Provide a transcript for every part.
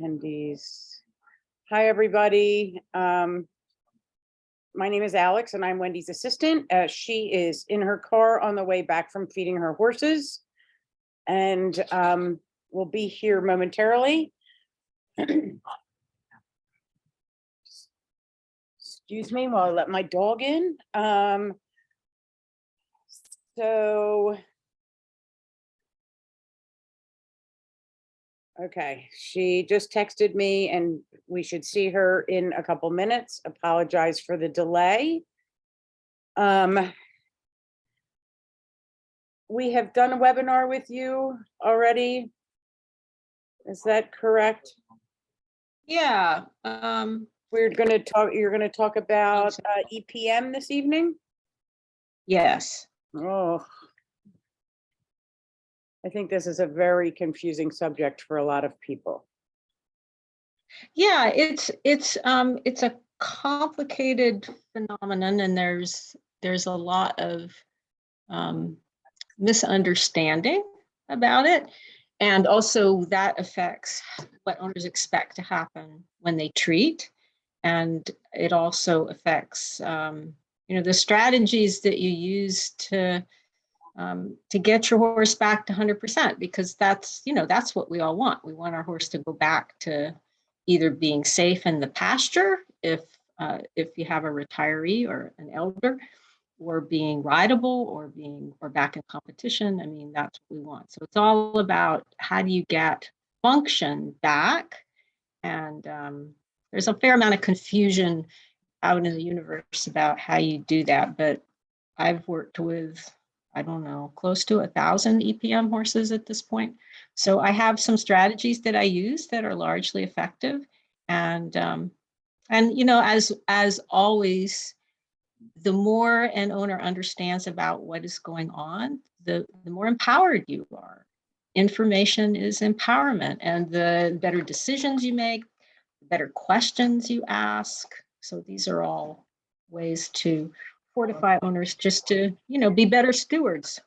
Attendees. Hi, everybody. My name is Alex and I'm Wendy's assistant. She is in her car on the way back from feeding her horses and will be here momentarily. Excuse me while I let my dog in. Okay, she just texted me and we should see her in a couple minutes. Apologize for the delay. We have done a webinar with you already. Is that correct? Yeah. You're going to talk about EPM this evening? Yes. Oh, I think this is a very confusing subject for a lot of people. Yeah, it's a complicated phenomenon, and there's a lot of misunderstanding about it, and also that affects what owners expect to happen when they treat, and it also affects the strategies that you use to get your horse back to 100%, because that's what we all want. We want our horse to go back to either being safe in the pasture if you have a retiree or an elder, or being rideable, or back in competition. I mean, that's what we want. So it's all about how do you get function back, and there's a fair amount of confusion out in the universe about how you do that. But I've worked with, I don't know, close to 1,000 EPM horses at this point. So I have some strategies that I use that are largely effective. And as always, the more an owner understands about what is going on, the more empowered you are. Information is empowerment, and the better decisions you make, the better questions you ask. So these are all ways to fortify owners just to, be better stewards.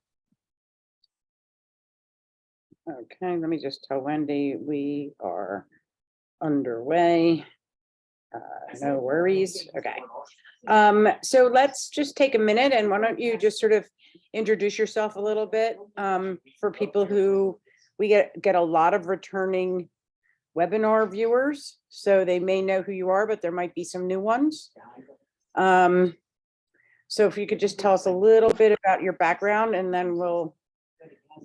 Okay, let me just tell Wendy we are underway. No worries. Okay. So let's just take a minute, and why don't you just sort of introduce yourself a little bit for people who we get a lot of returning webinar viewers, so they may know who you are, but there might be some new ones. So if you could just tell us a little bit about your background, and then we'll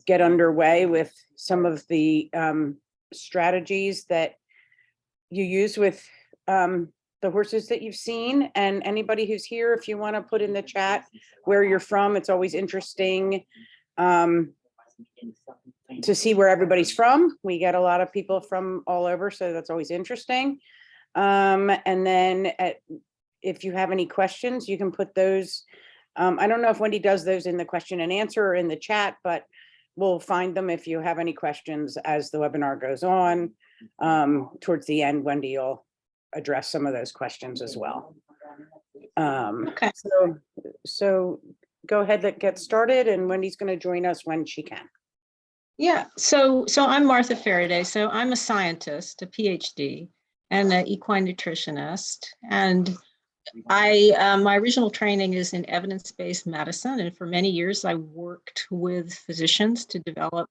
get underway with some of the strategies that you use with the horses that you've seen. And anybody who's here, if you want to put in the chat where you're from, it's always interesting to see where everybody's from. We get a lot of people from all over, so that's always interesting. And then if you have any questions, you can put those. I don't know if Wendy does those in the question and answer or in the chat, but we'll find them if you have any questions as the webinar goes on. Towards the end, Wendy will address some of those questions as well. Okay. So go ahead and get started, and Wendy's going to join us when she can. Yeah, so I'm Martha Faraday. So I'm a scientist, a Ph.D, and an equine nutritionist. And my original training is in evidence-based medicine. And for many years, I worked with physicians to develop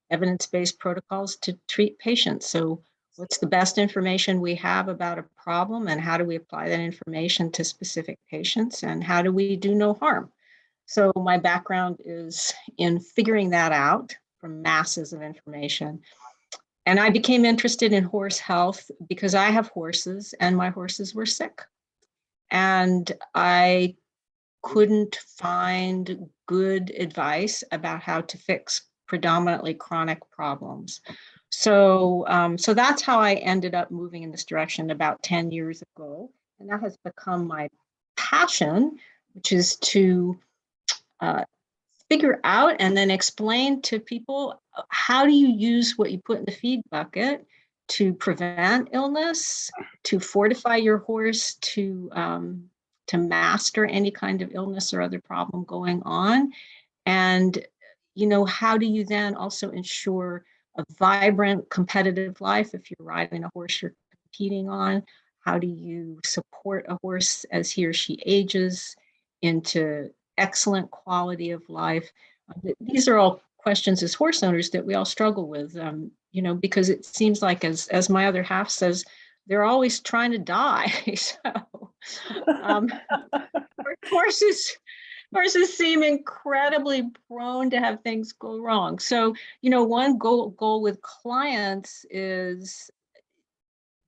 evidence-based protocols to treat patients. So what's the best information we have about a problem, and how do we apply that information to specific patients, and how do we do no harm? So my background is in figuring that out from masses of information. And I became interested in horse health because I have horses and my horses were sick. And I couldn't find good advice about how to fix predominantly chronic problems. So that's how I ended up moving in this direction about 10 years ago. And that has become my passion, which is to figure out and then explain to people, how do you use what you put in the feed bucket to prevent illness, to fortify your horse, to master any kind of illness or other problem going on. And, how do you then also ensure a vibrant, competitive life if you're riding a horse you're competing on? How do you support a horse as he or she ages into excellent quality of life? These are all questions as horse owners that we all struggle with, you know, because it seems like, as my other half says, they're always trying to die. So horses seem incredibly prone to have things go wrong. So, you know, one goal with clients is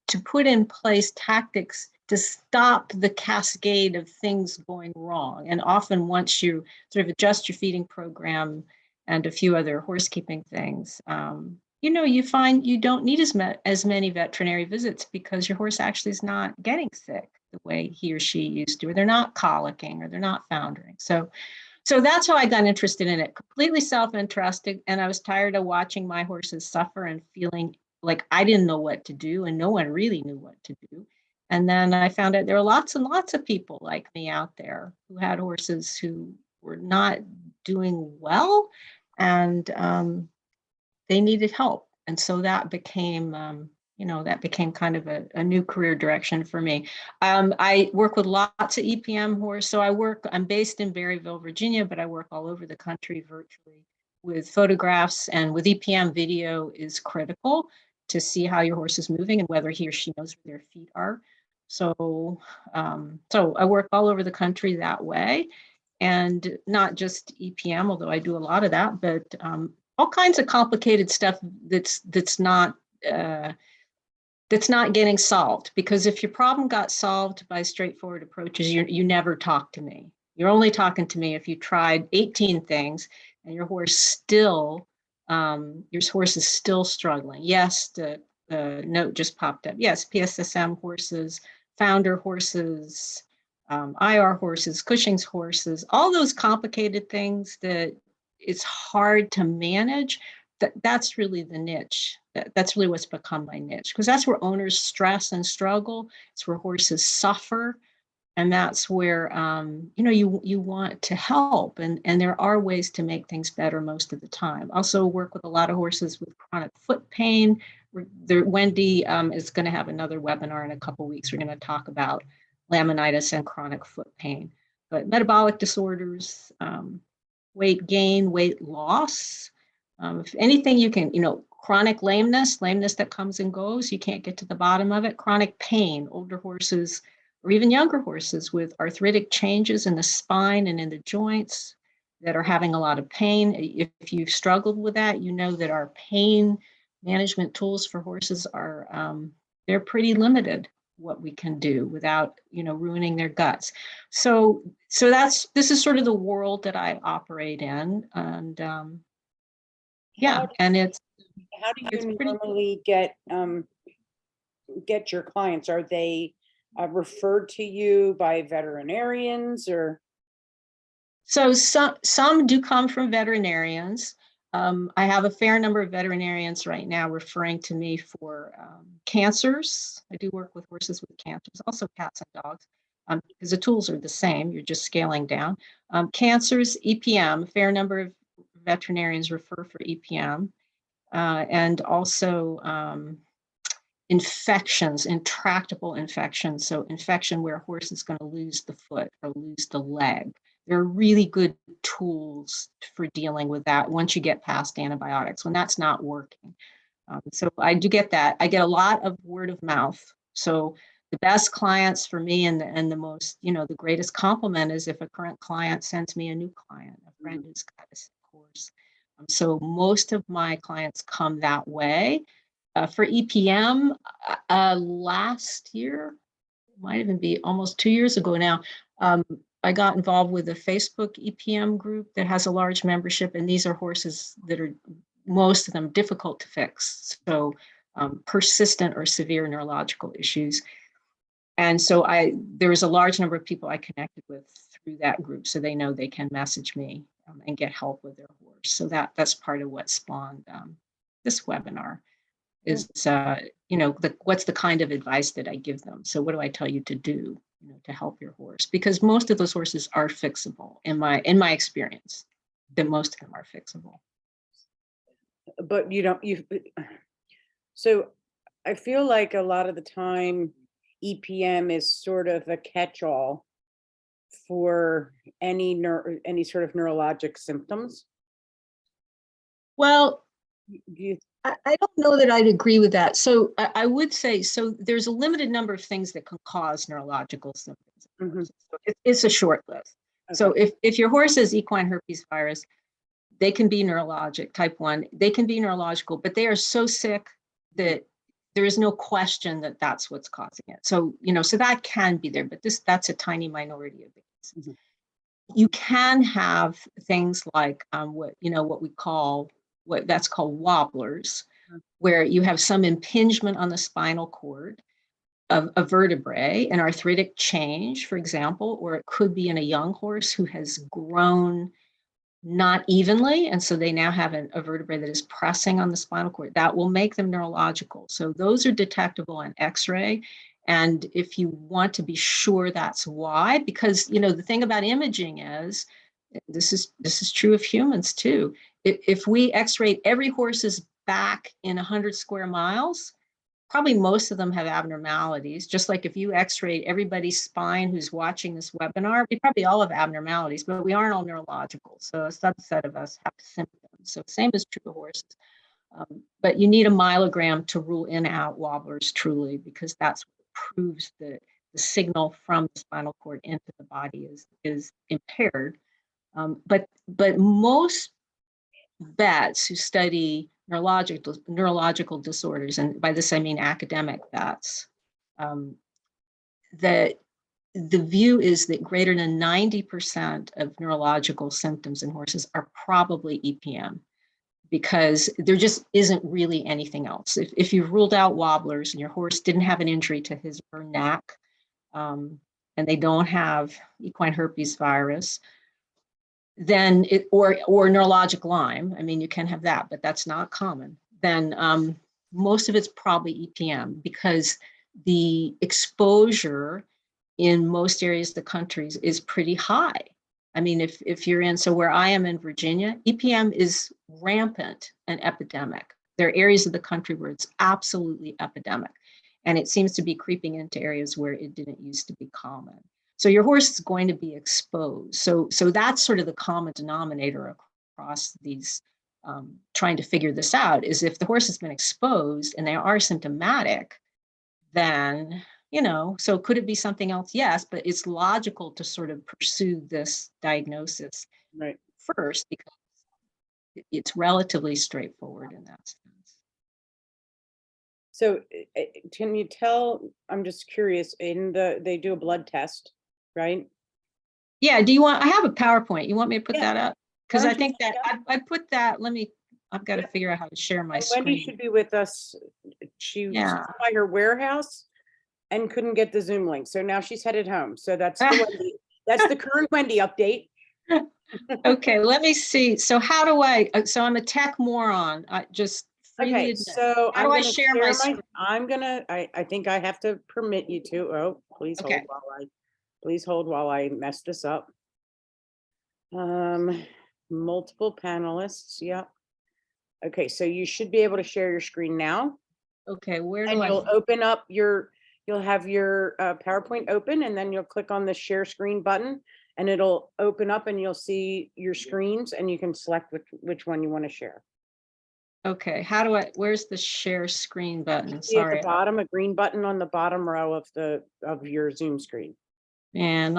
to put in place tactics to stop the cascade of things going wrong. And often once you sort of adjust your feeding program and a few other horse keeping things, you know, you find you don't need as many veterinary visits because your horse actually is not getting sick the way he or she used to, or they're not colicking, or they're not foundering. So that's how I got interested in it, completely self-interested. And I was tired of watching my horses suffer and feeling like I didn't know what to do, and no one really knew what to do. And then I found out there are lots and lots of people like me out there who had horses who were not doing well, and they needed help. And so that became, you know, that became kind of a new career direction for me. I work with lots of EPM horse. So I'm based in Berryville, Virginia, but I work all over the country virtually with photographs, and with EPM, video is critical to see how your horse is moving and whether he or she knows where their feet are. So, so I work all over the country that way, and not just EPM, although I do a lot of that, but all kinds of complicated stuff that's not getting solved. Because if your problem got solved by straightforward approaches, you never talk to me. You're only talking to me if you tried 18 things and your horse is still struggling. Yes, the note just popped up. Yes, PSSM horses, founder horses, IR horses, Cushing's horses, all those complicated things that it's hard to manage. That's really the niche. That's really what's become my niche, because that's where owners stress and struggle. It's where horses suffer. And that's where, you know, you want to help. And there are ways to make things better most of the time. Also work with a lot of horses with chronic foot pain. Wendy is going to have another webinar in a couple of weeks. We're going to talk about laminitis and chronic foot pain. But metabolic disorders, weight gain, weight loss, if anything you can, you know, chronic lameness that comes and goes, you can't get to the bottom of it. Chronic pain, older horses or even younger horses with arthritic changes in the spine and in the joints that are having a lot of pain. If you've struggled with that, you know that our pain management tools for horses are, they're pretty limited what we can do without, you know, ruining their guts. So this is sort of the world that I operate in. And yeah, and how do you normally get your clients? Are they referred to you by veterinarians, or? So some do come from veterinarians. I have a fair number of veterinarians right now referring to me for cancers. I do work with horses with cancers, also cats and dogs, because the tools are the same. You're just scaling down. Cancers, EPM, a fair number of veterinarians refer for EPM, and also infections, intractable infections. So infection where a horse is going to lose the foot or lose the leg. There are really good tools for dealing with that once you get past antibiotics, when that's not working. So I do get that. I get a lot of word of mouth. So the best clients for me, and the most, you know, the greatest compliment is if a current client sends me a new client, a friend who's got a sick horse. So most of my clients come that way. For EPM, last year, might even be almost 2 years ago now, I got involved with a Facebook EPM group that has a large membership, and these are horses that are, most of them, difficult to fix. So persistent or severe neurological issues. And so there was a large number of people I connected with through that group, so they know they can message me and get help with their horse. So that's part of what spawned this webinar. Is you know, what's the kind of advice that I give them? So what do I tell you to do, you know, to help your horse? Because most of those horses are fixable in my experience. That most of them are fixable. but you don't, so I feel like a lot of the time EPM is sort of a catch-all for any sort of neurologic symptoms. Well, Do you, I don't know that I'd agree with that. So I would say, so there's a limited number of things that can cause neurological symptoms. Mhm. So it's a short list. So Okay. if your horse has equine herpes virus, they can be neurologic, type 1, they can be neurological, but they are so sick that there is no question that that's what's causing it. So, so that can be there, but that's a tiny minority of the cases. You can have things like what we call, that's called wobblers, where you have some impingement on the spinal cord of a vertebrae, an arthritic change, for example, or it could be in a young horse who has grown not evenly, and so they now have a vertebrae that is pressing on the spinal cord. That will make them neurological. So those are detectable on X-ray. And if you want to be sure that's why, because the thing about imaging is, this is true of humans too. If we X-ray every horse's back in 100 square miles, probably most of them have abnormalities. Just like if you X-ray everybody's spine who's watching this webinar, we probably all have abnormalities, but we aren't all neurological. So a subset of us have symptoms. So same is true of horses. But you need a myelogram to rule in out wobblers truly, because that's what proves that the signal from the spinal cord into the body is impaired. But most vets who study neurological disorders, and by this I mean academic vets, that the view is that greater than 90% of neurological symptoms in horses are probably EPM, because there just isn't really anything else. If you've ruled out wobblers and your horse didn't have an injury to his or her neck, and they don't have equine herpes virus, then or neurologic Lyme, I mean, you can have that, but that's not common, then most of it's probably EPM, because the exposure in most areas of the country is pretty high. I mean, if you're so where I am in Virginia, EPM is rampant and epidemic. There are areas of the country where it's absolutely epidemic, and it seems to be creeping into areas where it didn't used to be common. So your horse is going to be exposed. So that's sort of the common denominator across these, trying to figure this out, is if the horse has been exposed and they are symptomatic, then, so could it be something else? Yes, but it's logical to sort of pursue this diagnosis first, because it's relatively straightforward in that sense. So can you tell, I'm just curious, they do a blood test, right? Yeah, I have a PowerPoint. You want me to put that up? Because I think that I put that, I've got to figure out how to share my screen. Wendy should be with us. She's by her warehouse and couldn't get the Zoom link. So now she's headed home. So that's the Wendy. That's the current Wendy update. Okay, let me see. So how do so I'm a tech moron. Okay, so how do I share my screen? I think I have to permit you to. Oh, please hold while I mess this up. Multiple panelists. Yeah. Okay, so you should be able to share your screen now. Okay, where do and I? You'll open up you'll have your PowerPoint open, and then you'll click on the share screen button, and it'll open up and you'll see your screens, and you can select which one you want to share. Okay, where's the share screen button? Sorry. At the bottom, a green button on the bottom row of your Zoom screen. And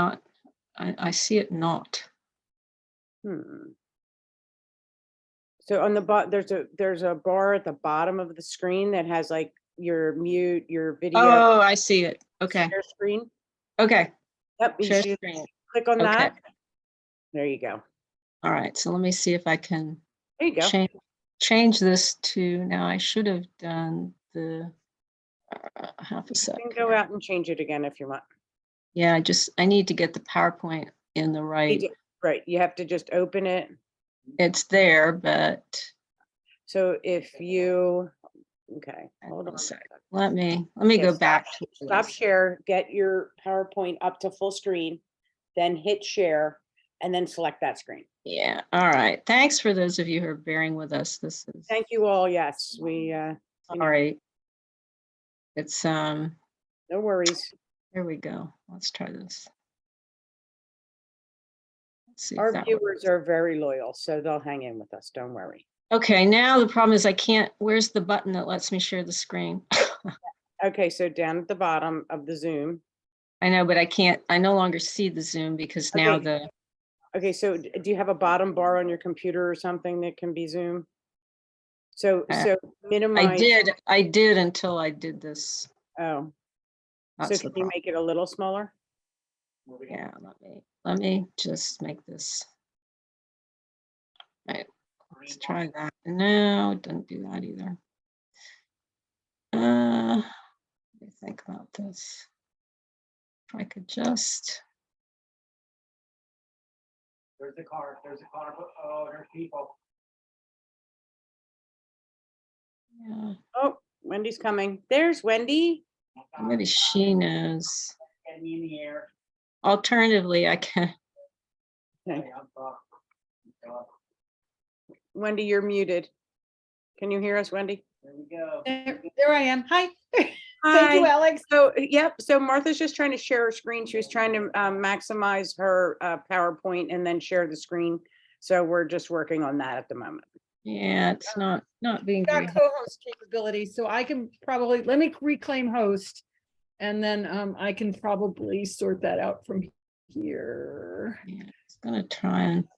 I see it not. So on the bottom, there's a bar at the bottom of the screen that has like your mute, your video. Oh, I see it. Okay. Share screen. Okay. Yep. Share screen. Click on that. There you go. All right. So let me see if I can. There you go. Change this to, now I should have done the half a second. You can go out and change it again if you want. Yeah, I need to get the PowerPoint in the right. Right. You have to just open it. It's there, but. So if you, okay, hold on a second. Let me go back. Stop share, get your PowerPoint up to full screen, then hit share, and then select that screen. Yeah, all right. Thanks for those of you who are bearing with us. This is Thank you all. Yes, sorry. It's no worries. here we go. Let's try this. Let's see if Our that viewers works. are very loyal, so they'll hang in with us. Don't worry. Okay, now the problem is I can't, where's the button that lets me share the screen? Okay, so down at the bottom of the Zoom. I know, but I can't, I no longer see the Zoom because now Okay. Okay, so do you have a bottom bar on your computer or something that can be Zoom? So I minimize. I did until I did this. Oh, so That's can the you problem. make it a little smaller? Yeah, let me just make this. Right, let's try that. No, it doesn't do that either. Let me think about this. If I could just. There's a car. There's a car. Oh, there's people. Yeah, Oh, Wendy's coming. There's Wendy. maybe she knows. Get me in the air. Alternatively, I can. Okay. Hey, I'm talking. Wendy, you're muted. Can you hear us, Wendy? There we go. There I am. Hi. Thank you, Hi. Alex. So, yep, so Martha's just trying to share her screen. She was trying to maximize her PowerPoint and then share the screen. So we're just working on that at the moment. Yeah, it's not being very. Got co-host capability, so I can probably, let me reclaim host. And then I can probably sort that out from here. Yeah, it's gonna try and.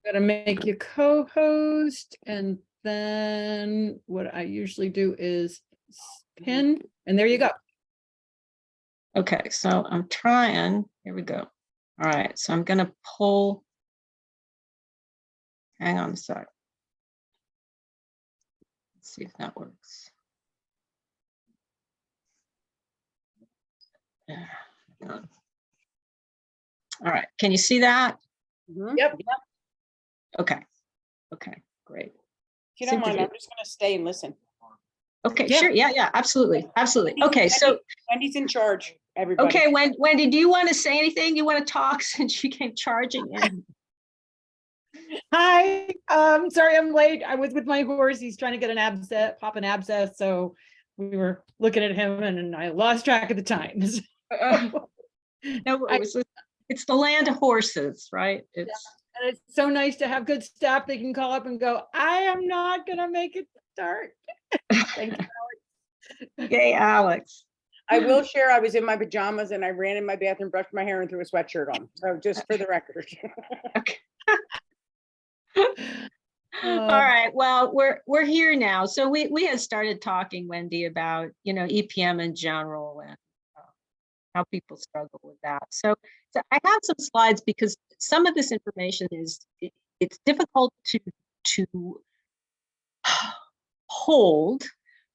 Gotta make you co-host, and then what I usually do is pin, and there you go. Okay, so I'm trying. Here we go. All right, so I'm gonna pull. Hang on a sec. Let's see if that works. Yeah. hang on. All right, can you see that? Mhm. Yep. Okay. Okay, great. If you don't Super mind, duper. I'm just gonna stay and listen. Okay, Yeah. sure. Yeah, absolutely. Absolutely. Okay, so, Wendy's in charge, everybody. okay, Wendy, do you want to say anything? You want to talk since you came charging in? Hi, sorry I'm late. I was with my horse. He's trying to get an abscess, pop an abscess. So we were looking at him and I lost track of the times. No, it's the land of horses, right? It's And it's so nice to have good staff. They can call up and go, I am not gonna make it start. Thank you. yay, Alex. I will share, I was in my pajamas and I ran in my bathroom, brushed my hair and threw a sweatshirt on. So just for the record. Okay. All right. Well, we're here now. So we had started talking, Wendy, about EPM in general and how people struggle with that. So I have some slides because some of this information it's difficult to hold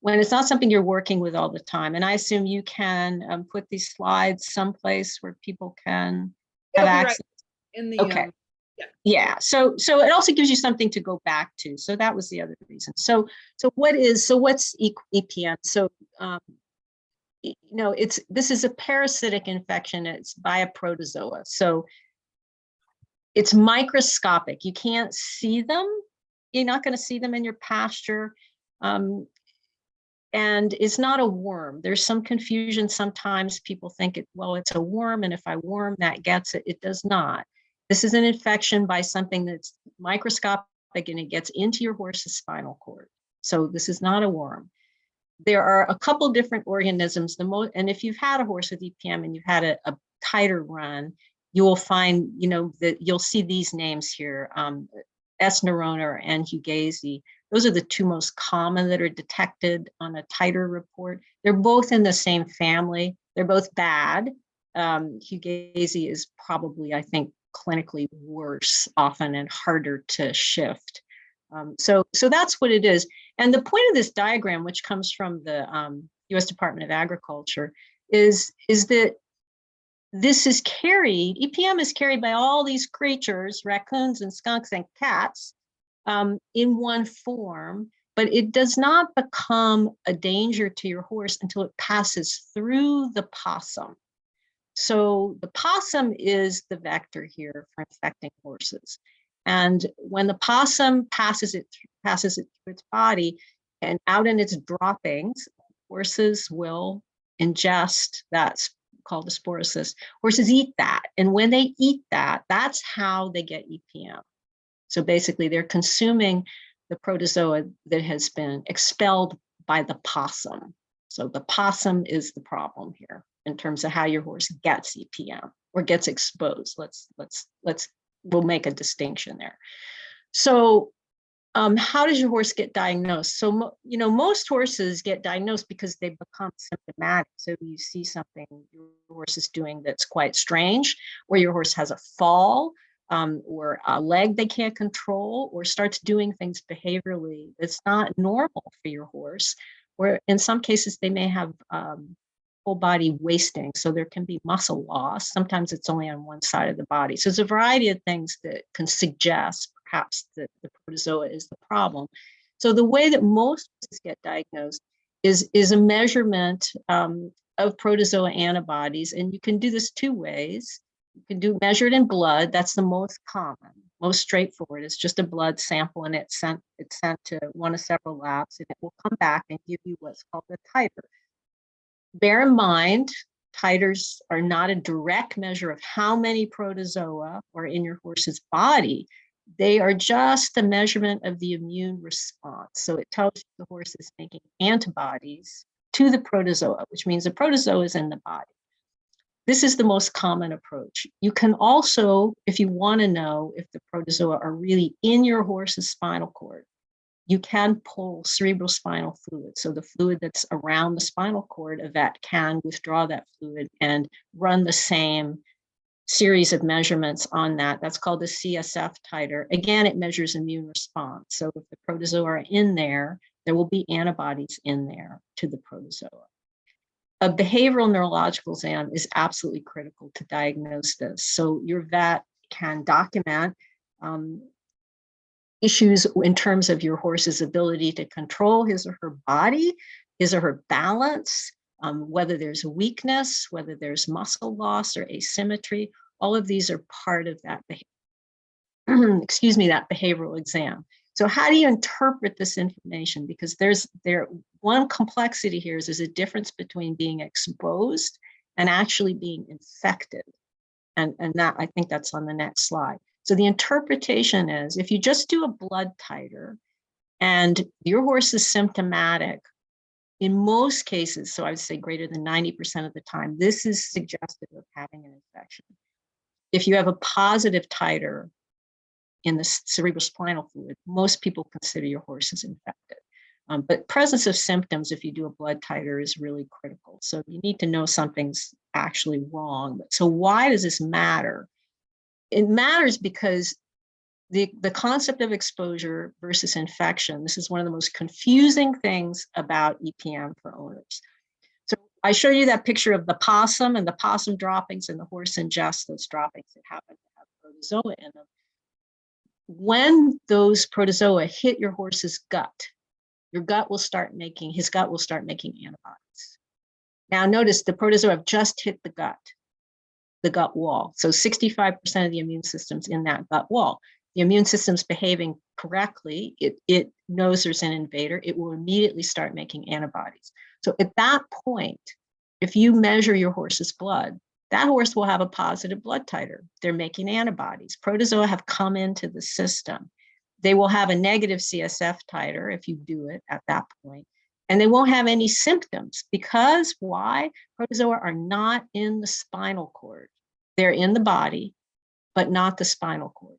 when it's not something you're working with all the time. And I assume you can put these slides someplace where people can have It'll be access. right in the Okay. Yeah. So it also gives you something to go back to. So that was the other reason. So what's EPM? So this is a parasitic infection. It's by a protozoa. So it's microscopic. You can't see them. You're not going to see them in your pasture. And it's not a worm. There's some confusion. Sometimes people think it's a worm. And if I worm that gets it, it does not. This is an infection by something that's microscopic and it gets into your horse's spinal cord. So this is not a worm. There are a couple different organisms. And if you've had a horse with EPM and you've had a tighter run, you will find, that you'll see these names here, S. neurona and Hugasi. Those are the two most common that are detected on a titer report. They're both in the same family. They're both bad. Hugasi is probably, I think, clinically worse often and harder to shift. So that's what it is. And the point of this diagram, which comes from the US Department of Agriculture, is that this is carried, EPM is carried by all these creatures, raccoons and skunks and cats in one form, but it does not become a danger to your horse until it passes through the possum. So the possum is the vector here for infecting horses. And when the possum passes it through its body and out in its droppings, horses will ingest, that's called the sporocyst. Horses eat that. And when they eat that, that's how they get EPM. So basically they're consuming the protozoa that has been expelled by the possum. So the possum is the problem here in terms of how your horse gets EPM or gets exposed. We'll make a distinction there. So how does your horse get diagnosed? So, most horses get diagnosed because they become symptomatic. So you see something your horse is doing that's quite strange, or your horse has a fall, or a leg they can't control, or starts doing things behaviorally that's not normal for your horse, where in some cases they may have whole body wasting. So there can be muscle loss. Sometimes it's only on one side of the body. So there's a variety of things that can suggest perhaps that the protozoa is the problem. So the way that most horses get diagnosed is a measurement of protozoa antibodies. And you can do this two ways. You can measure it in blood. That's the most common, most straightforward. It's just a blood sample and it's sent to one of several labs, and it will come back and give you what's called a titer. Bear in mind, titers are not a direct measure of how many protozoa are in your horse's body. They are just a measurement of the immune response. So it tells you the horse is making antibodies to the protozoa, which means the protozoa is in the body. This is the most common approach. You can also, if you want to know if the protozoa are really in your horse's spinal cord, you can pull cerebrospinal fluid. So the fluid that's around the spinal cord, a vet can withdraw that fluid and run the same series of measurements on that. That's called the CSF titer. Again, it measures immune response. So if the protozoa are in there, there will be antibodies in there to the protozoa. A behavioral neurological exam is absolutely critical to diagnose this. So your vet can document issues in terms of your horse's ability to control his or her body, his or her balance, whether there's weakness, whether there's muscle loss or asymmetry. All of these are part of that that behavioral exam. So how do you interpret this information? Because there's one complexity here is there's a difference between being exposed and actually being infected. And that, I think that's on the next slide. So the interpretation is if you just do a blood titer and your horse is symptomatic, in most cases, so I would say greater than 90% of the time, this is suggestive of having an infection. If you have a positive titer in the cerebrospinal fluid, most people consider your horse is infected. But presence of symptoms, if you do a blood titer, is really critical. So you need to know something's actually wrong. So why does this matter? It matters because the concept of exposure versus infection, this is one of the most confusing things about EPM for owners. So I show you that picture of the possum and the possum droppings, and the horse ingests those droppings that happen to have protozoa in them. When those protozoa hit your horse's gut, his gut will start making antibodies. Now notice the protozoa have just hit the gut wall. So 65% of the immune system's in that gut wall. The immune system's behaving correctly. It knows there's an invader. It will immediately start making antibodies. So at that point, if you measure your horse's blood, that horse will have a positive blood titer. They're making antibodies. Protozoa have come into the system. They will have a negative CSF titer if you do it at that point. And they won't have any symptoms because why? Protozoa are not in the spinal cord. They're in the body, but not the spinal cord.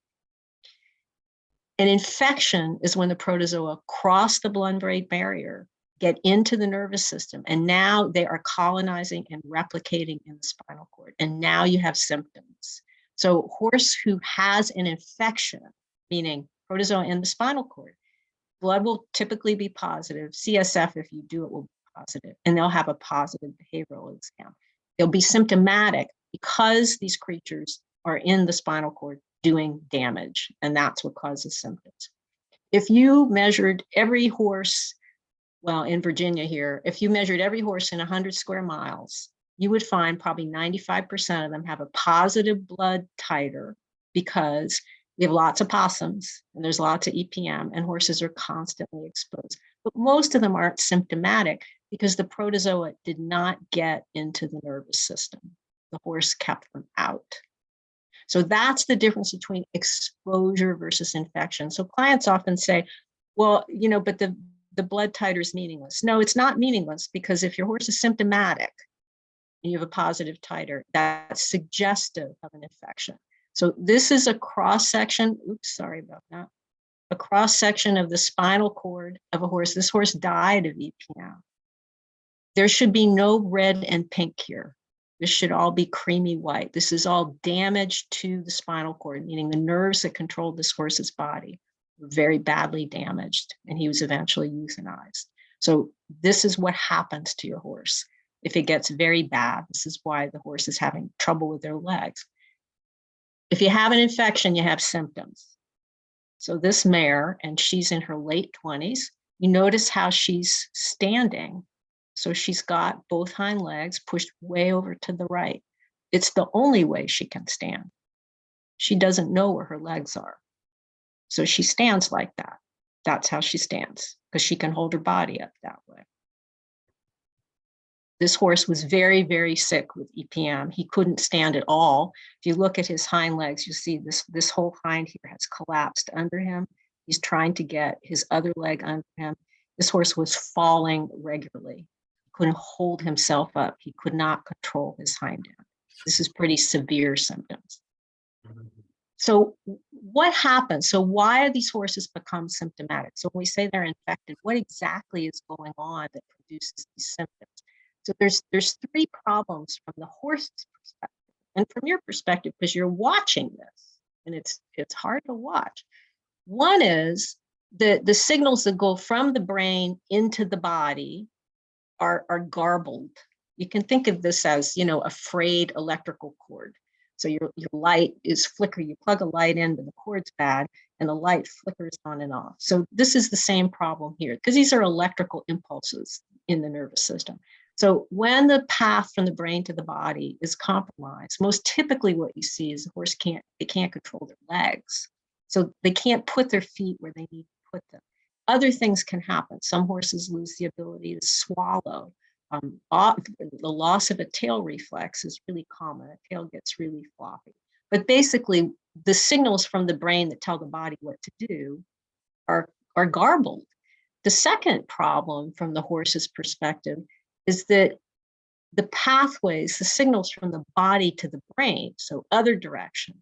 An infection is when the protozoa cross the blood-brain barrier, get into the nervous system, and now they are colonizing and replicating in the spinal cord. And now you have symptoms. So a horse who has an infection, meaning protozoa in the spinal cord, blood will typically be positive. CSF, if you do it, will be positive, and they'll have a positive behavioral exam. They'll be symptomatic because these creatures are in the spinal cord doing damage, and that's what causes symptoms. If you measured every horse, well, in Virginia here, if you measured every horse in 100 square miles, you would find probably 95% of them have a positive blood titer because We have lots of possums and there's lots of EPM, and horses are constantly exposed. But most of them aren't symptomatic because the protozoa did not get into the nervous system. The horse kept them out. So that's the difference between exposure versus infection. So clients often say, well, but the blood titer is meaningless. No, it's not meaningless, because if your horse is symptomatic and you have a positive titer, that's suggestive of an infection. So this is a cross-section, oops, sorry about that, a cross-section of the spinal cord of a horse. This horse died of EPM. There should be no red and pink here. This should all be creamy white. This is all damage to the spinal cord, meaning the nerves that control this horse's body were very badly damaged, and he was eventually euthanized. So this is what happens to your horse. If it gets very bad, this is why the horse is having trouble with their legs. If you have an infection, you have symptoms. So this mare, and she's in her late 20s, you notice how she's standing. So she's got both hind legs pushed way over to the right. It's the only way she can stand. She doesn't know where her legs are. So she stands like that. That's how she stands, because she can hold her body up that way. This horse was very, very sick with EPM. He couldn't stand at all. If you look at his hind legs, you see this whole hind here has collapsed under him. He's trying to get his other leg under him. This horse was falling regularly. He couldn't hold himself up. He could not control his hind end. This is pretty severe symptoms. So what happens? So why do these horses become symptomatic? So when we say they're infected, what exactly is going on that produces these symptoms? So there's three problems from the horse's perspective, and from your perspective, because you're watching this, and it's hard to watch. One is the signals that go from the brain into the body are garbled. You can think of this as, a frayed electrical cord. So your light is flickering. You plug a light in, but the cord's bad, and the light flickers on and off. So this is the same problem here, because these are electrical impulses in the nervous system. So when the path from the brain to the body is compromised, most typically what you see is the horse can't control their legs. So they can't put their feet where they need to put them. Other things can happen. Some horses lose the ability to swallow. The loss of a tail reflex is really common. A tail gets really floppy. But basically, the signals from the brain that tell the body what to do are garbled. The second problem from the horse's perspective is that the pathways, the signals from the body to the brain, so other direction,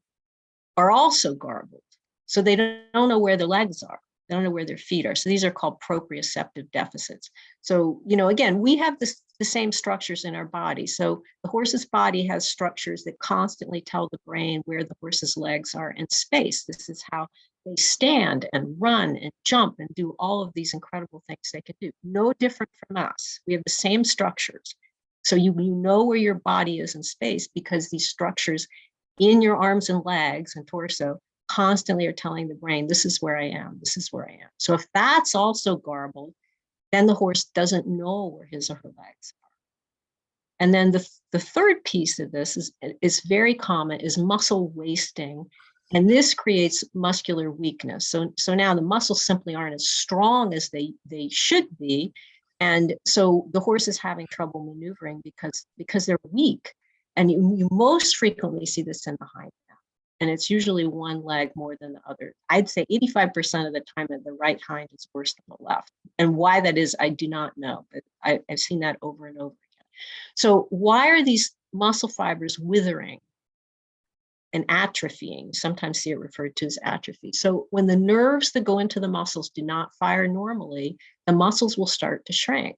are also garbled. So they don't know where their legs are. They don't know where their feet are. So these are called proprioceptive deficits. So, again, we have the same structures in our body. So the horse's body has structures that constantly tell the brain where the horse's legs are in space. This is how they stand and run and jump and do all of these incredible things they can do. No different from us. We have the same structures. So you know where your body is in space, because these structures in your arms and legs and torso constantly are telling the brain, this is where I am, this is where I am. So if that's also garbled, then the horse doesn't know where his or her legs are. And then the third piece of this is very common, is muscle wasting. And this creates muscular weakness. So now the muscles simply aren't as strong as they should be. And so the horse is having trouble maneuvering because they're weak. And you most frequently see this in the hind end. And it's usually one leg more than the other. I'd say 85% of the time that the right hind is worse than the left. And why that is, I do not know, but I've seen that over and over again. So why are these muscle fibers withering and atrophying? You sometimes see it referred to as atrophy. So when the nerves that go into the muscles do not fire normally, the muscles will start to shrink.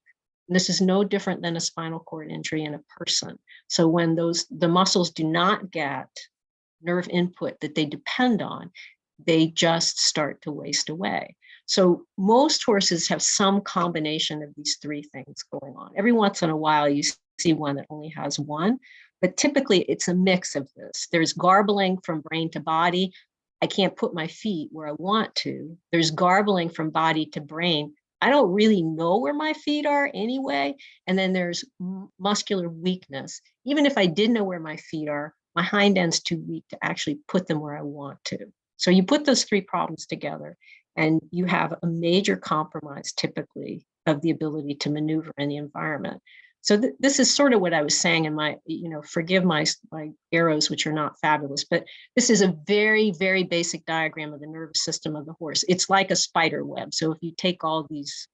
And this is no different than a spinal cord injury in a person. So when the muscles do not get nerve input that they depend on, they just start to waste away. So most horses have some combination of these three things going on. Every once in a while, you see one that only has one, but typically it's a mix of this. There's garbling from brain to body. I can't put my feet where I want to. There's garbling from body to brain. I don't really know where my feet are anyway. And then there's muscular weakness. Even if I did know where my feet are, my hind end's too weak to actually put them where I want to. So you put those three problems together and you have a major compromise typically of the ability to maneuver in the environment. So this is sort of what I was saying in my, forgive my arrows, which are not fabulous, but this is a very, very basic diagram of the nervous system of the horse. It's like a spider web. So if you take all these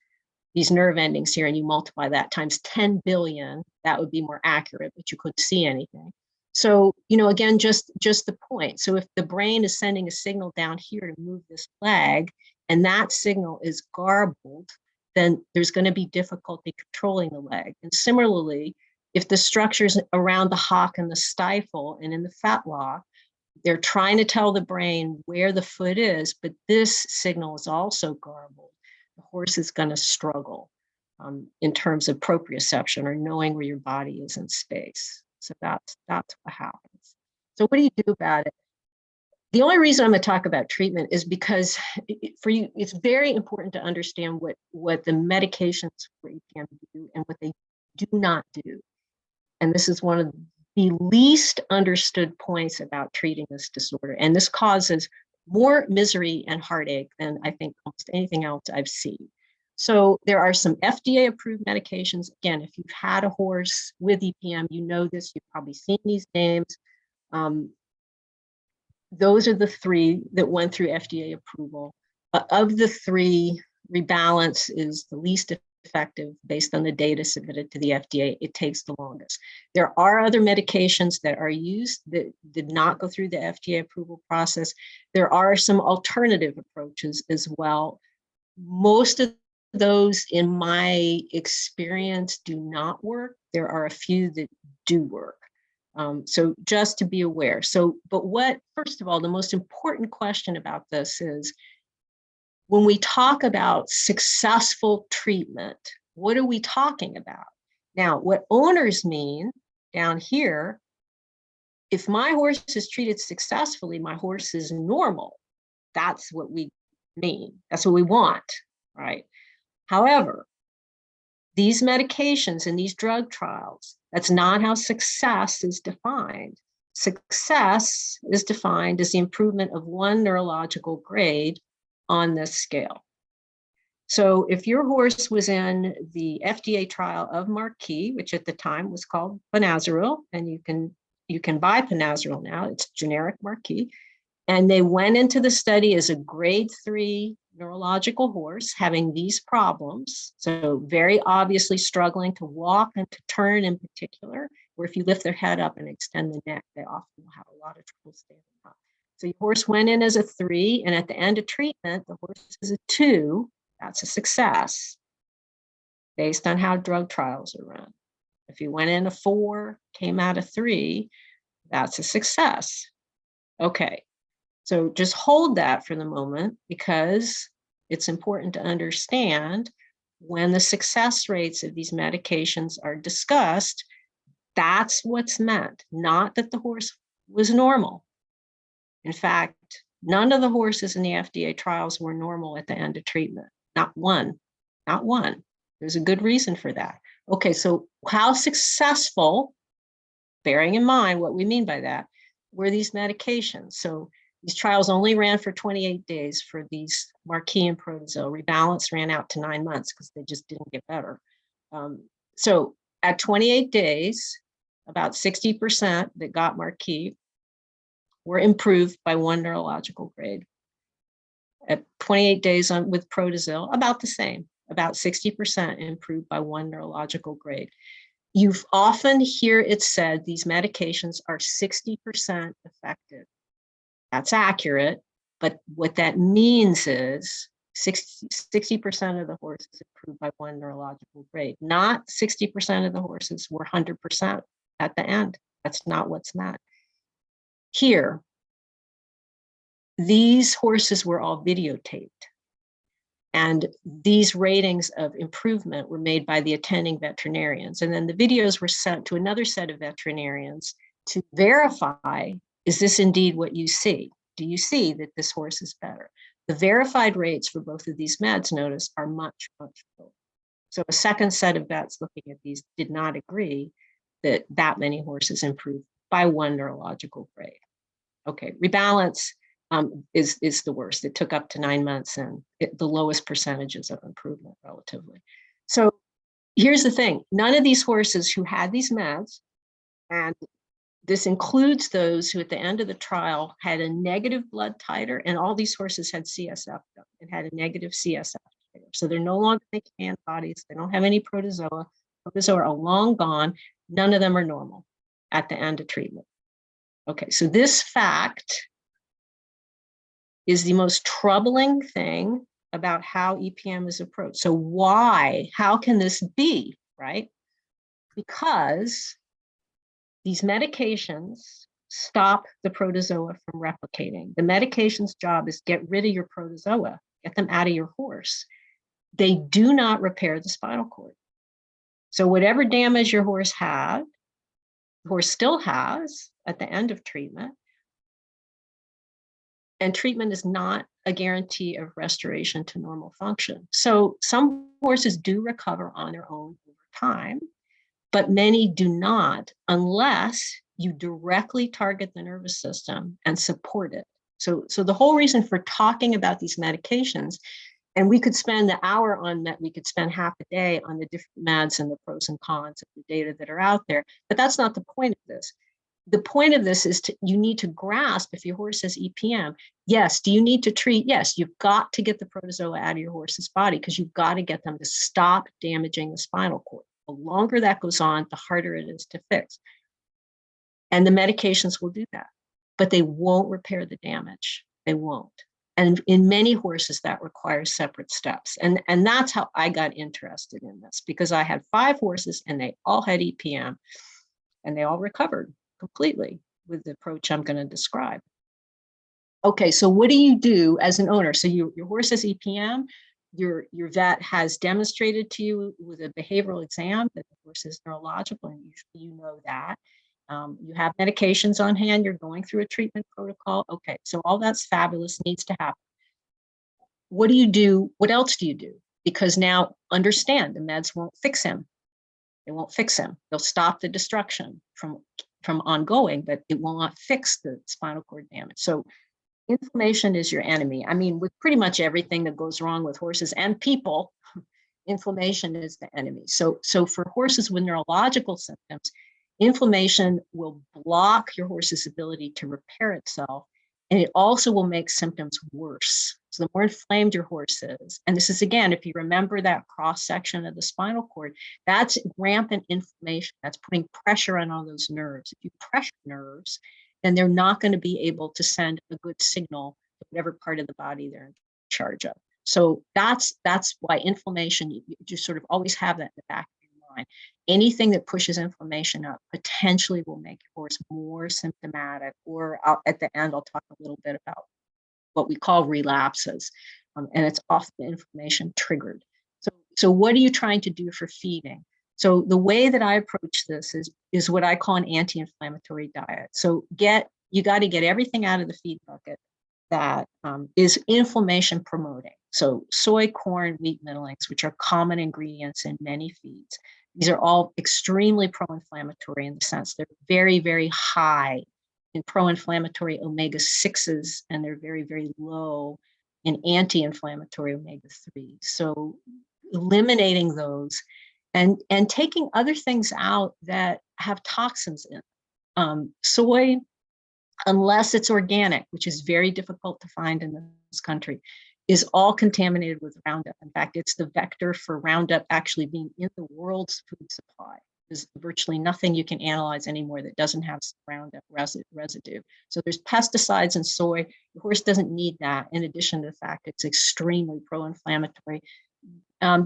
nerve endings here and you multiply that times 10 billion, that would be more accurate, but you couldn't see anything. So, again, just the point. So if the brain is sending a signal down here to move this leg, and that signal is garbled, then there's going to be difficulty controlling the leg. And similarly, if the structures around the hock and the stifle and in the fetlock, they're trying to tell the brain where the foot is, but this signal is also garbled, the horse is going to struggle in terms of proprioception or knowing where your body is in space. So that's what happens. So what do you do about it? The only reason I'm going to talk about treatment is because for you, it's very important to understand what the medications for EPM do and what they do not do. And this is one of the least understood points about treating this disorder. And this causes more misery and heartache than I think almost anything else I've seen. So there are some FDA-approved medications. Again, if you've had a horse with EPM, you know this, you've probably seen these names. Those are the three that went through FDA approval. Of the three, Rebalance is the least effective based on the data submitted to the FDA. It takes the longest. There are other medications that are used that did not go through the FDA approval process. There are some alternative approaches as well. Most of those, in my experience, do not work. There are a few that do work. So just to be aware. So, but first of all, the most important question about this is, when we talk about successful treatment, what are we talking about? Now, what owners mean down here, if my horse is treated successfully, my horse is normal. That's what we mean. That's what we want, right? However, these medications and these drug trials, that's not how success is defined. Success is defined as the improvement of one neurological grade on this scale. So if your horse was in the FDA trial of Marquis, which at the time was called Panazaril, and you can buy Panazaril now, it's generic Marquis, and they went into the study as a grade 3 neurological horse having these problems, so very obviously struggling to walk and to turn in particular, where if you lift their head up and extend the neck, they often will have a lot of trouble standing up. So your horse went in as a 3, and at the end of treatment, the horse is a 2. That's a success based on how drug trials are run. If you went in a 4, came out a 3, that's a success. Okay, so just hold that for the moment, because it's important to understand when the success rates of these medications are discussed, that's what's meant, not that the horse was normal. In fact, none of the horses in the FDA trials were normal at the end of treatment. Not one, not one. There's a good reason for that. Okay, so how successful, bearing in mind what we mean by that, were these medications? So these trials only ran for 28 days for these Marquis and Protozil. Rebalance ran out to 9 months because they just didn't get better. So at 28 days, about 60% that got Marquis were improved by one neurological grade. At 28 days with Protozil, about the same, about 60% improved by one neurological grade. You often hear it said these medications are 60% effective. That's accurate, but what that means is 60% of the horses improved by one neurological grade. Not 60% of the horses were 100% at the end. That's not what's meant. Here, these horses were all videotaped, and these ratings of improvement were made by the attending veterinarians. And then the videos were sent to another set of veterinarians to verify, is this indeed what you see? Do you see that this horse is better? The verified rates for both of these meds, notice, are much, much lower. So a second set of vets looking at these did not agree that many horses improved by one neurological grade. Okay, Rebalance is the worst. It took up to 9 months and the lowest percentages of improvement relatively. So here's the thing. None of these horses who had these meds, and this includes those who at the end of the trial had a negative blood titer, and all these horses had CSF and had a negative CSF titer. So they're no longer making antibodies. They don't have any protozoa. Protozoa are long gone. None of them are normal at the end of treatment. Okay, so this fact is the most troubling thing about how EPM is approached. So why? How can this be, right? Because these medications stop the protozoa from replicating. The medication's job is get rid of your protozoa, get them out of your horse. They do not repair the spinal cord. So whatever damage your horse had, the horse still has at the end of treatment. And treatment is not a guarantee of restoration to normal function. So some horses do recover on their own over time, but many do not unless you directly target the nervous system and support it. So the whole reason for talking about these medications, and we could spend the hour on that, we could spend half a day on the different meds and the pros and cons of the data that are out there, but that's not the point of this. The point of this is you need to grasp if your horse has EPM. Yes, do you need to treat? Yes, you've got to get the protozoa out of your horse's body because you've got to get them to stop damaging the spinal cord. The longer that goes on, the harder it is to fix. And the medications will do that, but they won't repair the damage. They won't. And in many horses, that requires separate steps. And that's how I got interested in this, because I had 5 horses and they all had EPM and they all recovered completely with the approach I'm going to describe. Okay, so what do you do as an owner? So your horse has EPM, your vet has demonstrated to you with a behavioral exam that the horse is neurological, and usually you know that. You have medications on hand, you're going through a treatment protocol. Okay, so all that's fabulous, needs to happen. What do you do? What else do you do? Because now understand the meds won't fix him. They won't fix him. They'll stop the destruction from ongoing, but it will not fix the spinal cord damage. So inflammation is your enemy. I mean, with pretty much everything that goes wrong with horses and people, inflammation is the enemy. So for horses with neurological symptoms, inflammation will block your horse's ability to repair itself, and it also will make symptoms worse. So the more inflamed your horse is, and this is, again, if you remember that cross section of the spinal cord, that's rampant inflammation. That's putting pressure on all those nerves. If you pressure nerves, then they're not going to be able to send a good signal to whatever part of the body they're in charge of. So that's why inflammation, you just sort of always have that in the back of your mind. Anything that pushes inflammation up potentially will make your horse more symptomatic, or at the end, I'll talk a little bit about what we call relapses, and it's often inflammation triggered. So what are you trying to do for feeding? So the way that I approach this is what I call an anti-inflammatory diet. So you got to get everything out of the feed bucket that is inflammation promoting. So soy, corn, wheat middlings, which are common ingredients in many feeds. These are all extremely pro-inflammatory in the sense they're very, very high in pro-inflammatory omega-6s, and they're very, very low in anti-inflammatory omega-3s. So eliminating those and taking other things out that have toxins in. Soy, unless it's organic, which is very difficult to find in this country, is all contaminated with Roundup. In fact, it's the vector for Roundup actually being in the world's food supply. There's virtually nothing you can analyze anymore that doesn't have Roundup residue. So there's pesticides in soy. The horse doesn't need that, in addition to the fact it's extremely pro-inflammatory.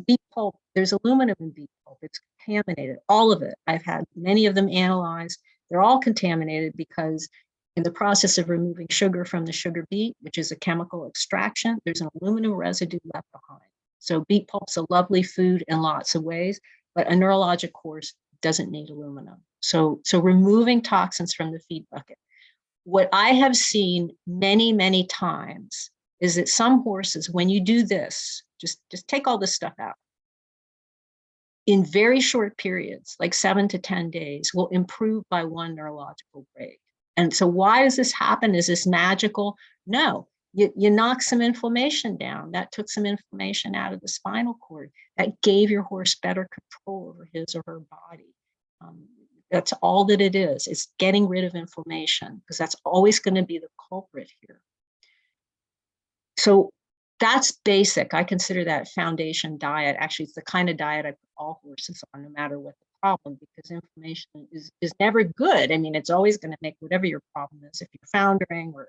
Beet pulp, there's aluminum in beet pulp. It's contaminated, all of it. I've had many of them analyzed. They're all contaminated because in the process of removing sugar from the sugar beet, which is a chemical extraction, there's an aluminum residue left behind. So beet pulp's a lovely food in lots of ways, but a neurologic horse doesn't need aluminum. So removing toxins from the feed bucket. What I have seen many, many times is that some horses, when you do this, just take all this stuff out, in very short periods, like 7 to 10 days, will improve by 1 neurological grade. And so why does this happen? Is this magical? No, you knock some inflammation down. That took some inflammation out of the spinal cord. That gave your horse better control over his or her body. That's all that it is. It's getting rid of inflammation, because that's always going to be the culprit here. So that's basic. I consider that foundation diet. Actually, it's the kind of diet I put all horses on, no matter what the problem, because inflammation is never good. I mean, it's always going to make whatever your problem is. If you're foundering, or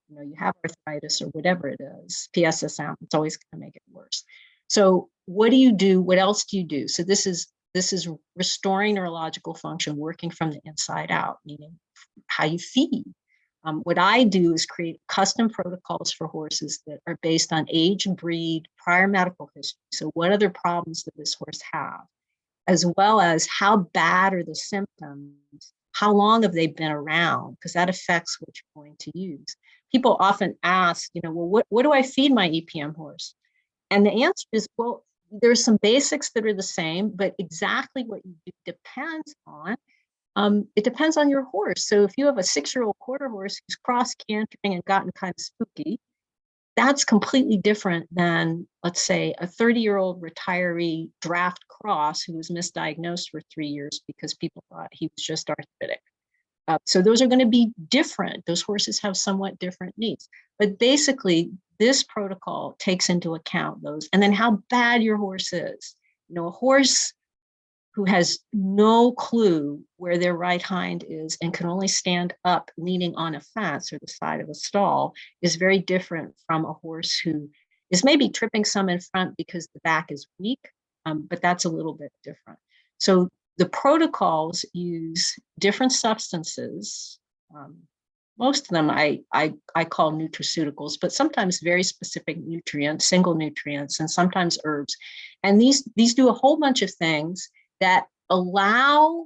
you have arthritis, or whatever it is, PSSM, it's always going to make it worse. So what do you do? What else do you do? So this is restoring neurological function, working from the inside out, meaning how you feed. What I do is create custom protocols for horses that are based on age, breed, prior medical history. So what other problems does this horse have? As well as how bad are the symptoms? How long have they been around? Because that affects what you're going to use. People often ask, well, what do I feed my EPM horse? And the answer is, well, there's some basics that are the same, but exactly what you do depends on. It depends on your horse. So if you have a 6-year-old quarter horse who's cross cantering and gotten kind of spooky, that's completely different than, let's say, a 30-year-old retiree draft cross who was misdiagnosed for 3 years because people thought he was just arthritic. So those are going to be different. Those horses have somewhat different needs. But basically, this protocol takes into account those. And then how bad your horse is. A horse who has no clue where their right hind is and can only stand up leaning on a fence or the side of a stall is very different from a horse who is maybe tripping some in front because the back is weak, but that's a little bit different. So the protocols use different substances. Most of them I call nutraceuticals, but sometimes very specific nutrients, single nutrients, and sometimes herbs. And these do a whole bunch of things that allow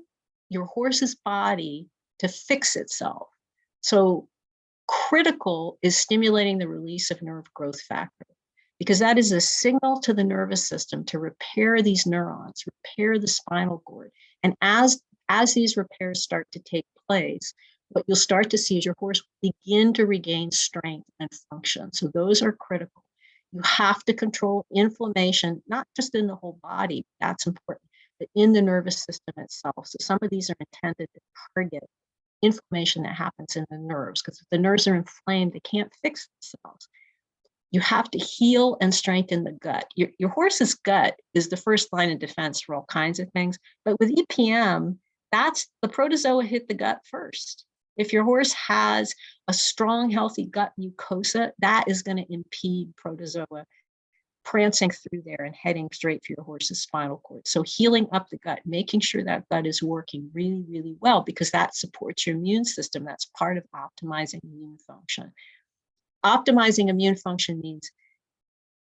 your horse's body to fix itself. So critical is stimulating the release of nerve growth factor, because that is a signal to the nervous system to repair these neurons, repair the spinal cord. And as these repairs start to take place, what you'll start to see is your horse begin to regain strength and function. So those are critical. You have to control inflammation, not just in the whole body, that's important, but in the nervous system itself. So some of these are intended to target inflammation that happens in the nerves, because if the nerves are inflamed, they can't fix themselves. You have to heal and strengthen the gut. Your horse's gut is the first line of defense for all kinds of things. But with EPM, that's the protozoa hit the gut first. If your horse has a strong, healthy gut mucosa, that is going to impede protozoa prancing through there and heading straight for your horse's spinal cord. So healing up the gut, making sure that gut is working really, really well, because that supports your immune system. That's part of optimizing immune function. Optimizing immune function means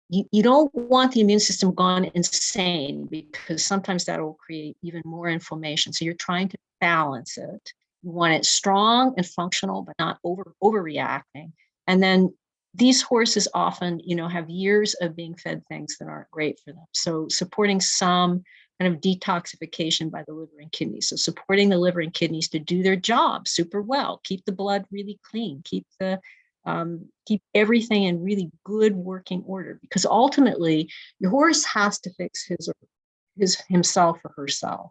you don't want the immune system gone insane, because sometimes that will create even more inflammation. So you're trying to balance it. You want it strong and functional, but not overreacting. And then these horses often, have years of being fed things that aren't great for them. So supporting some kind of detoxification by the liver and kidneys. So supporting the liver and kidneys to do their job super well, keep the blood really clean, keep everything in really good working order, because ultimately your horse has to fix himself or herself.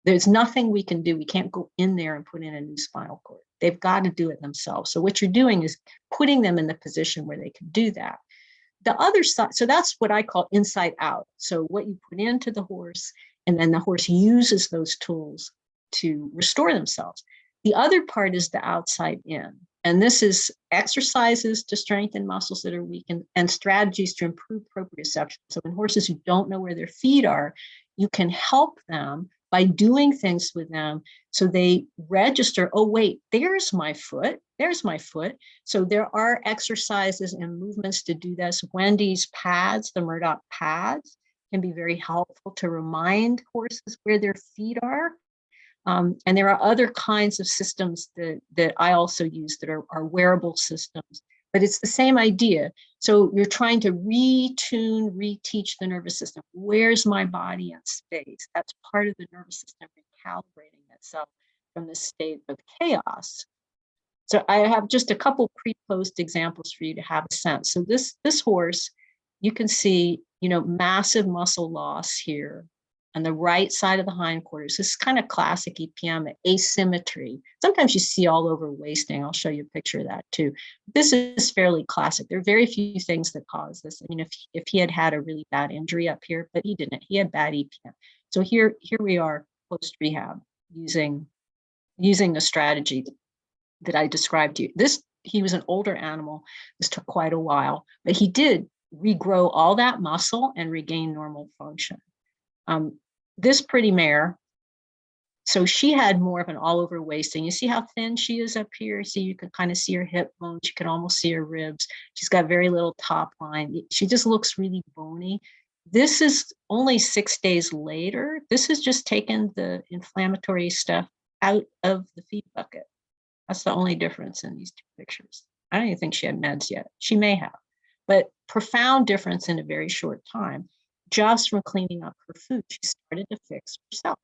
There's nothing we can do. We can't go in there and put in a new spinal cord. They've got to do it themselves. So what you're doing is putting them in the position where they can do that. The other side, so that's what I call inside out. So what you put into the horse, and then the horse uses those tools to restore themselves. The other part is the outside in. And this is exercises to strengthen muscles that are weak, and strategies to improve proprioception. So in horses who don't know where their feet are, you can help them by doing things with them so they register, oh, wait, there's my foot. So there are exercises and movements to do this. Wendy's pads, the Murdoch pads, can be very helpful to remind horses where their feet are. And there are other kinds of systems that I also use that are wearable systems, but it's the same idea. So you're trying to reteach the nervous system. Where's my body in space? That's part of the nervous system recalibrating itself from the state of chaos. So I have just a couple pre-post examples for you to have a sense. So this horse, you can see, massive muscle loss here on the right side of the hindquarters. This is kind of classic EPM, asymmetry. Sometimes you see all over wasting. I'll show you a picture of that too. This is fairly classic. There are very few things that cause this. I mean, if he had a really bad injury up here, but he didn't. He had bad EPM. So here we are post-rehab using the strategy that I described to you. He was an older animal. This took quite a while, but he did regrow all that muscle and regain normal function. This pretty mare, so she had more of an all over wasting. You see how thin she is up here? See, you can kind of see her hip bones. You can almost see her ribs. She's got very little top line. She just looks really bony. This is only 6 days later. This has just taken the inflammatory stuff out of the feed bucket. That's the only difference in these two pictures. I don't even think she had meds yet. She may have, but profound difference in a very short time. Just from cleaning up her food, she started to fix herself.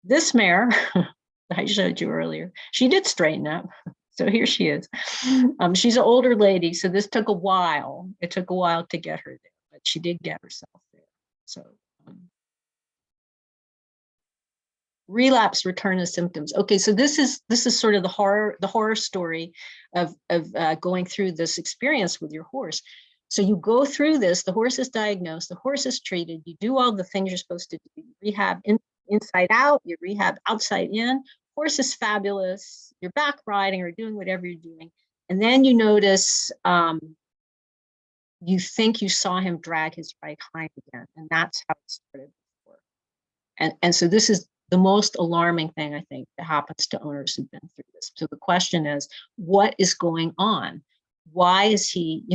This mare that I showed you earlier, she did straighten up. So here she is. She's an older lady, so this took a while. It took a while to get her there, but she did get herself there. So relapse, return of symptoms. Okay, so this is sort of the horror story of going through this experience with your horse. So you go through this, the horse is diagnosed, the horse is treated, you do all the things you're supposed to do. Rehab inside out, you rehab outside in, horse is fabulous, you're back riding or doing whatever you're doing. And then you notice, you think you saw him drag his right hind again, and that's how it started before. And so this is the most alarming thing, I think, that happens to owners who've been through this. So the question is, what is going on? Why is he,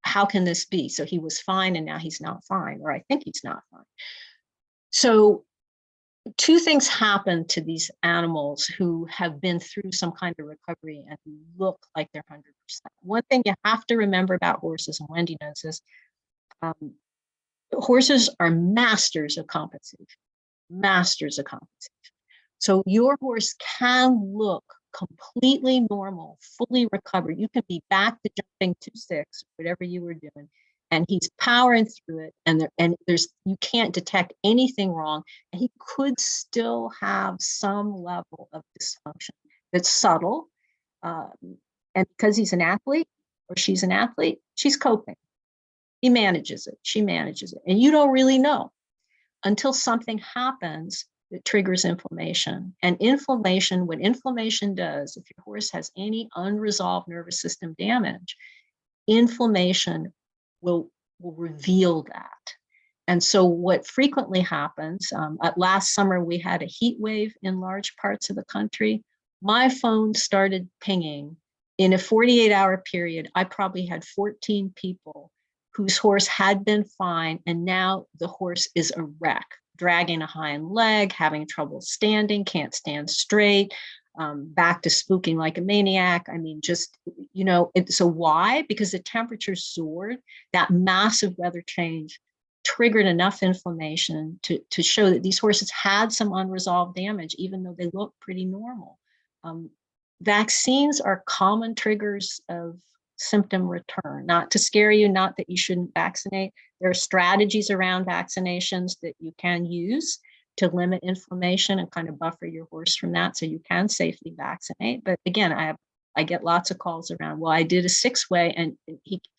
how can this be? So he was fine and now he's not fine, or I think he's not fine. So two things happen to these animals who have been through some kind of recovery and who look like they're 100%. One thing you have to remember about horses, and Wendy knows this, horses are masters of compensation. Masters of compensation. So your horse can look completely normal, fully recovered. You can be back to jumping 2-6, whatever you were doing, and he's powering through it. And you can't detect anything wrong. And he could still have some level of dysfunction that's subtle. And because he's an athlete or she's an athlete, she's coping. He manages it. She manages it. And you don't really know until something happens that triggers inflammation. And inflammation, what inflammation does, if your horse has any unresolved nervous system damage, inflammation will reveal that. And so what frequently happens, last summer we had a heat wave in large parts of the country. My phone started pinging. In a 48-hour period, I probably had 14 people whose horse had been fine, and now the horse is a wreck, dragging a hind leg, having trouble standing, can't stand straight, back to spooking like a maniac. I mean, just, so why? Because the temperature soared. That massive weather change triggered enough inflammation to show that these horses had some unresolved damage, even though they look pretty normal. Vaccines are common triggers of symptom return, not to scare you, not that you shouldn't vaccinate. There are strategies around vaccinations that you can use to limit inflammation and kind of buffer your horse from that, so you can safely vaccinate. But again, I get lots of calls around, well, I did a 6-way and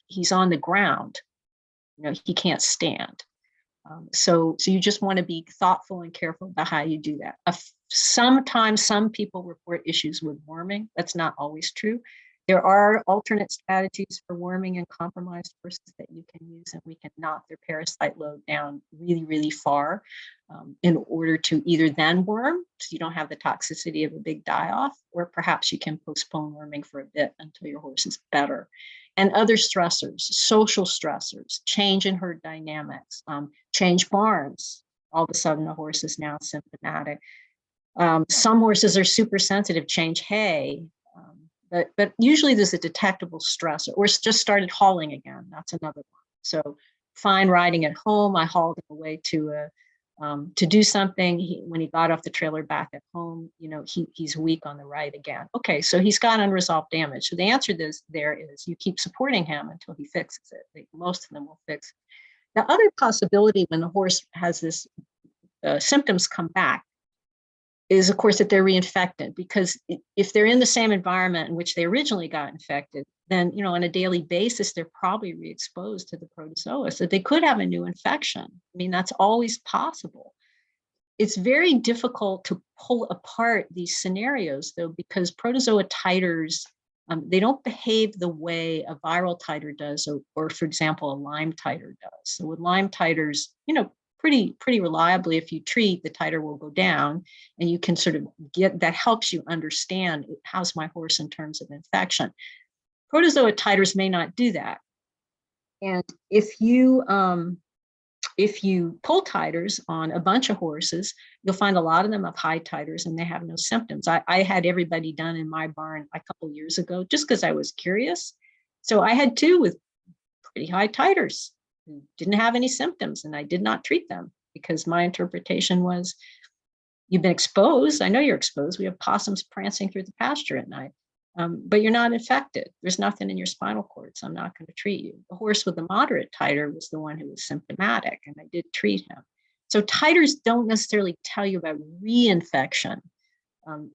he's on the ground, he can't stand. So you just want to be thoughtful and careful about how you do that. Sometimes some people report issues with worming. That's not always true. There are alternate strategies for worming in compromised horses that you can use, and we can knock their parasite load down really, really far in order to either then worm, so you don't have the toxicity of a big die-off, or perhaps you can postpone worming for a bit until your horse is better. And other stressors, social stressors, change in herd dynamics, change barns. All of a sudden, the horse is now symptomatic. Some horses are super sensitive, change hay. But usually there's a detectable stressor, or just started hauling again. That's another one. So fine riding at home. I hauled him away to to do something. When he got off the trailer back at home, he's weak on the right again. Okay, so he's got unresolved damage. So the answer there is you keep supporting him until he fixes it. Most of them will fix it. The other possibility when the horse has this symptoms come back is, of course, that they're reinfected, because if they're in the same environment in which they originally got infected, then, on a daily basis, they're probably re-exposed to the protozoa. So they could have a new infection. I mean, that's always possible. It's very difficult to pull apart these scenarios, though, because protozoa titers, they don't behave the way a viral titer does, or for example, a Lyme titer does. So with Lyme titers, pretty reliably, if you treat, the titer will go down, and you can sort of that helps you understand, how's my horse in terms of infection. Protozoa titers may not do that. And if you pull titers on a bunch of horses, you'll find a lot of them have high titers and they have no symptoms. I had everybody done in my barn a couple of years ago just because I was curious. So I had 2 with pretty high titers who didn't have any symptoms, and I did not treat them because my interpretation was, you've been exposed. I know you're exposed. We have possums prancing through the pasture at night. But you're not infected. There's nothing in your spinal cord, so I'm not going to treat you. The horse with a moderate titer was the one who was symptomatic, and I did treat him. So titers don't necessarily tell you about reinfection.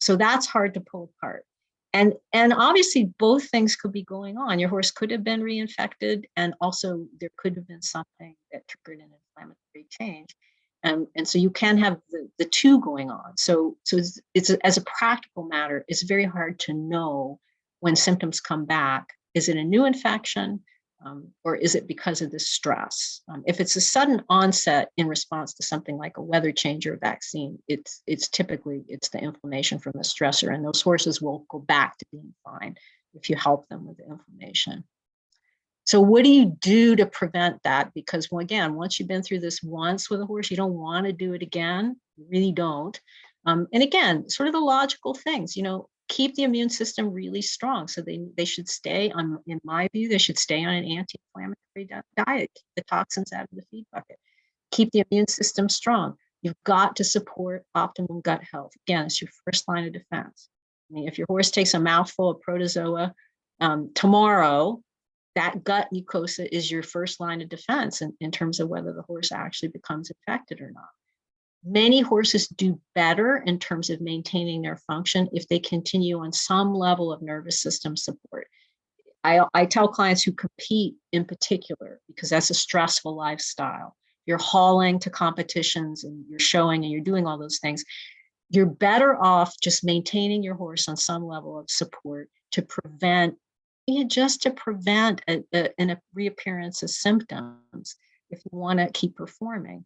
So that's hard to pull apart. And obviously, both things could be going on. Your horse could have been reinfected, and also there could have been something that triggered an inflammatory change. And so you can have the 2 going on. So it's as a practical matter, it's very hard to know when symptoms come back. Is it a new infection, or is it because of the stress? If it's a sudden onset in response to something like a weather change or a vaccine, it's typically the inflammation from the stressor, and those horses will go back to being fine if you help them with the inflammation. So what do you do to prevent that? Because, well, again, once you've been through this once with a horse, you don't want to do it again. You really don't. And again, sort of the logical things, keep the immune system really strong. So they should stay on, in my view, they should stay on an anti-inflammatory diet, keep the toxins out of the feed bucket, keep the immune system strong. You've got to support optimum gut health. Again, it's your first line of defense. I mean, if your horse takes a mouthful of protozoa tomorrow, that gut mucosa is your first line of defense in terms of whether the horse actually becomes infected or not. Many horses do better in terms of maintaining their function if they continue on some level of nervous system support. I tell clients who compete in particular, because that's a stressful lifestyle. You're hauling to competitions and you're showing and you're doing all those things. You're better off just maintaining your horse on some level of support to prevent a reappearance of symptoms if you want to keep performing.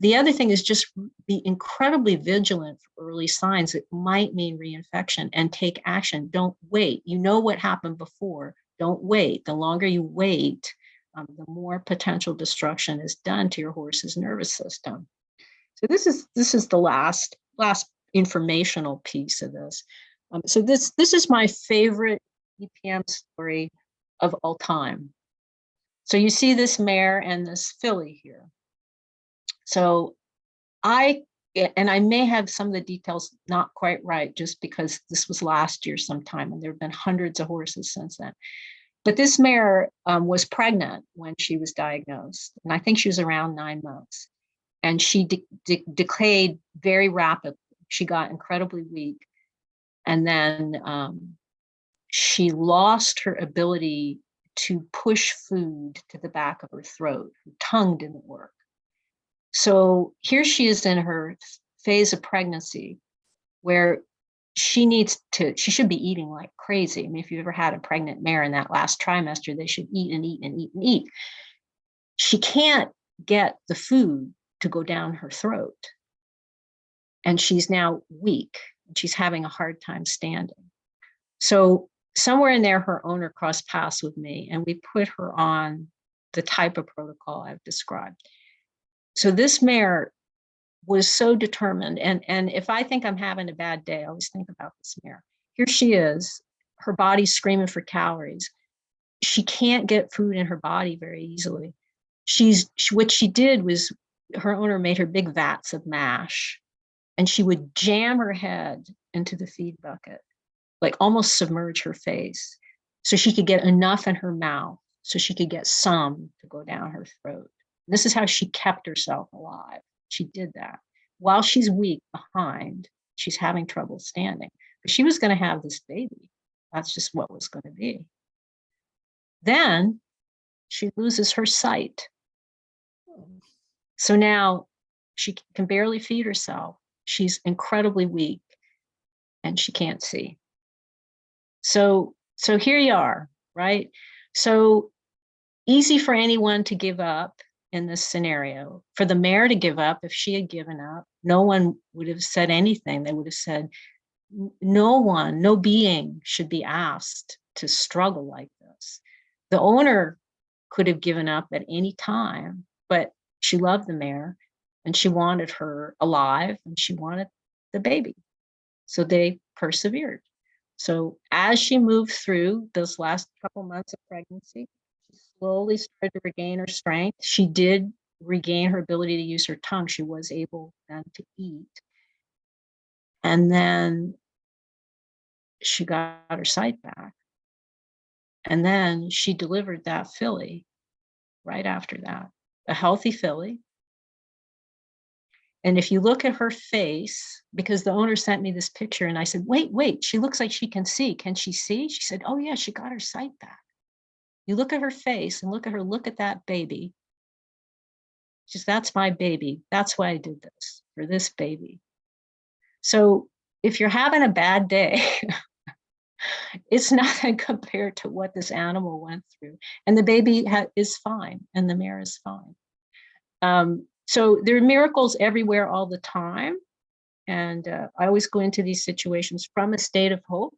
The other thing is just be incredibly vigilant for early signs that might mean reinfection and take action. Don't wait. You know what happened before. Don't wait. The longer you wait, the more potential destruction is done to your horse's nervous system. So this is the last informational piece of this. So this is my favorite EPM story of all time. So you see this mare and this filly here. So I may have some of the details not quite right, just because this was last year sometime, and there have been hundreds of horses since then. But this mare was pregnant when she was diagnosed, and I think she was around 9 months. And she decayed very rapidly. She got incredibly weak, and then she lost her ability to push food to the back of her throat. Her tongue didn't work. So here she is in her phase of pregnancy where she should be eating like crazy. I mean, if you've ever had a pregnant mare in that last trimester, they should eat and eat and eat and eat. She can't get the food to go down her throat. And she's now weak. She's having a hard time standing. So somewhere in there, her owner crossed paths with me, and we put her on the type of protocol I've described. So this mare was so determined. And if I think I'm having a bad day, I always think about this mare. Here she is, her body's screaming for calories. She can't get food in her body very easily. What she did was her owner made her big vats of mash, and she would jam her head into the feed bucket, like almost submerge her face, so she could get enough in her mouth, so she could get some to go down her throat. This is how she kept herself alive. She did that while she's weak behind. She's having trouble standing, but she was going to have this baby. That's just what was going to be. Then she loses her sight. So now she can barely feed herself. She's incredibly weak and she can't see. So here you are, right? So easy for anyone to give up in this scenario. For the mare to give up, if she had given up, no one would have said anything. They would have said, no one, no being should be asked to struggle like this. The owner could have given up at any time, but she loved the mare and she wanted her alive and she wanted the baby. So they persevered. So as she moved through those last couple months of pregnancy, she slowly started to regain her strength. She did regain her ability to use her tongue. She was able then to eat. And then she got her sight back. And then she delivered that filly right after that, a healthy filly. And if you look at her face, because the owner sent me this picture and I said, wait, she looks like she can see. Can she see? She said, oh yeah, she got her sight back. You look at her face and look at that baby. She says, that's my baby. That's why I did this, for this baby. So if you're having a bad day, it's nothing compared to what this animal went through. And the baby is fine and the mare is fine. So there are miracles everywhere all the time. And I always go into these situations from a state of hope,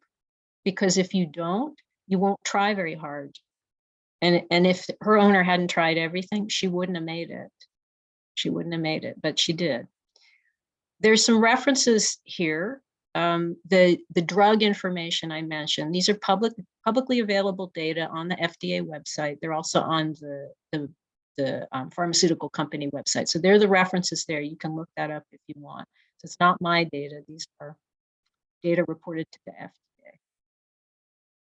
because if you don't, you won't try very hard. And if her owner hadn't tried everything, she wouldn't have made it. She wouldn't have made it, but she did. There's some references here. The drug information I mentioned, these are publicly available data on the FDA website. They're also on the pharmaceutical company website. So they're the references there. You can look that up if you want. So it's not my data. These are data reported to the FDA.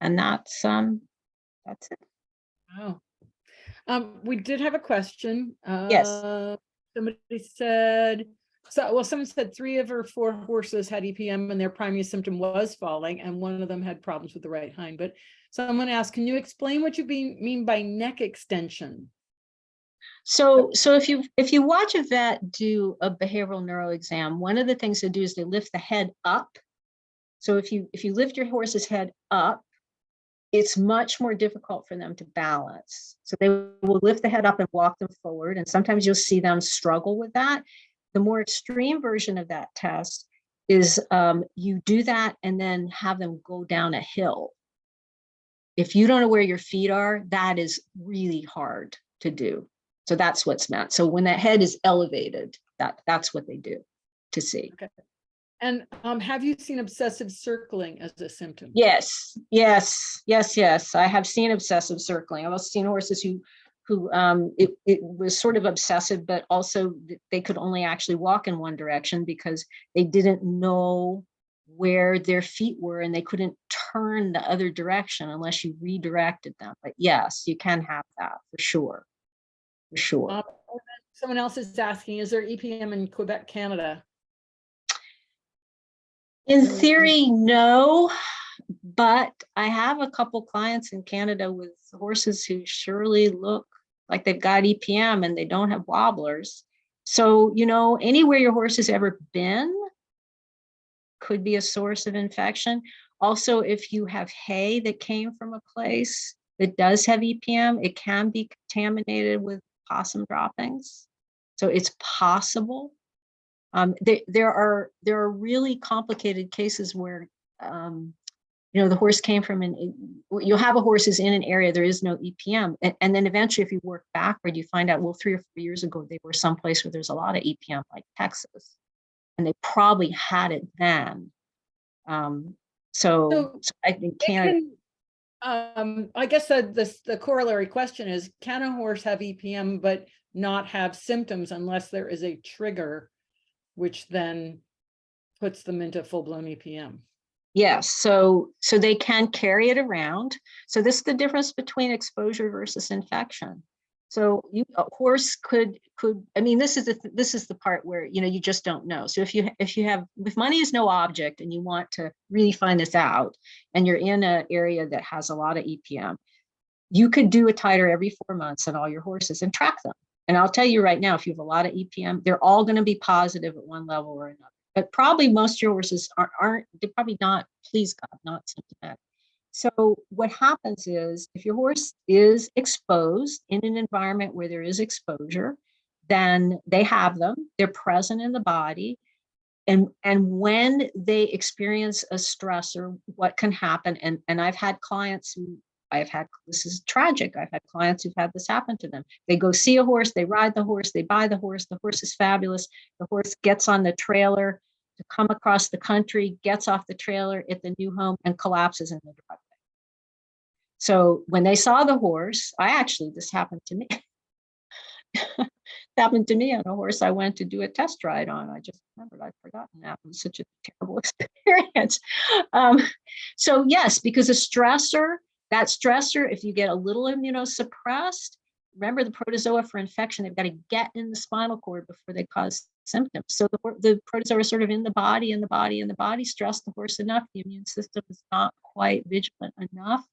And that's it. Wow. We did have a question. Yes. Somebody said, someone said 3 of her 4 horses had EPM and their primary symptom was falling, and one of them had problems with the right hind. But someone asked, can you explain what you mean by neck extension? So if you watch a vet do a behavioral neuro exam, one of the things they do is they lift the head up. So if you lift your horse's head up, it's much more difficult for them to balance. So they will lift the head up and walk them forward. And sometimes you'll see them struggle with that. The more extreme version of that test is you do that and then have them go down a hill. If you don't know where your feet are, that is really hard to do. So that's what's meant. So when that head is elevated, that's what they do to see. Okay. And have you seen obsessive circling as a symptom? Yes. I have seen obsessive circling. I've also seen horses who it was sort of obsessive, but also they could only actually walk in one direction because they didn't know where their feet were and they couldn't turn the other direction unless you redirected them. But yes, you can have that for sure. For sure. Someone else is asking, is there EPM in Quebec, Canada? In theory, no, but I have a couple clients in Canada with horses who surely look like they've got EPM and they don't have wobblers. So, anywhere your horse has ever been could be a source of infection. Also, if you have hay that came from a place that does have EPM, it can be contaminated with possum droppings. So it's possible. There are really complicated cases where the horse came from you'll have a horse is in an area there is no EPM, and then eventually if you work backward, you find out, well, 3 or 4 years ago they were someplace where there's a lot of EPM, like Texas, and they probably had it then. So I think Canada. I guess the corollary question is, can a horse have EPM but not have symptoms unless there is a trigger, which then puts them into full-blown EPM. Yes, so they can carry it around. So this is the difference between exposure versus infection. So a horse could, I mean, this is the part where, you know, you just don't know. So if money is no object and you want to really find this out, and you're in an area that has a lot of EPM, you could do a titer every 4 months on all your horses and track them. And I'll tell you right now, if you have a lot of EPM, they're all going to be positive at one level or another. But probably most of your horses aren't, they're probably not, please God, not symptomatic. So what happens is, if your horse is exposed in an environment where there is exposure, then they have them, they're present in the body. And when they experience a stressor, what can happen? And I've had clients who, this is tragic. I've had clients who've had this happen to them. They go see a horse, they ride the horse, they buy the horse is fabulous. The horse gets on the trailer to come across the country, gets off the trailer at the new home and collapses in the driveway. So when they saw the horse, this happened to me. Happened to me on a horse I went to do a test ride on. I just remembered, I'd forgotten that. It was such a terrible experience. So yes, because that stressor, if you get a little immunosuppressed, remember the protozoa for infection, they've got to get in the spinal cord before they cause symptoms. So the protozoa are sort of in the body, stress the horse enough, the immune system is not quite vigilant enough,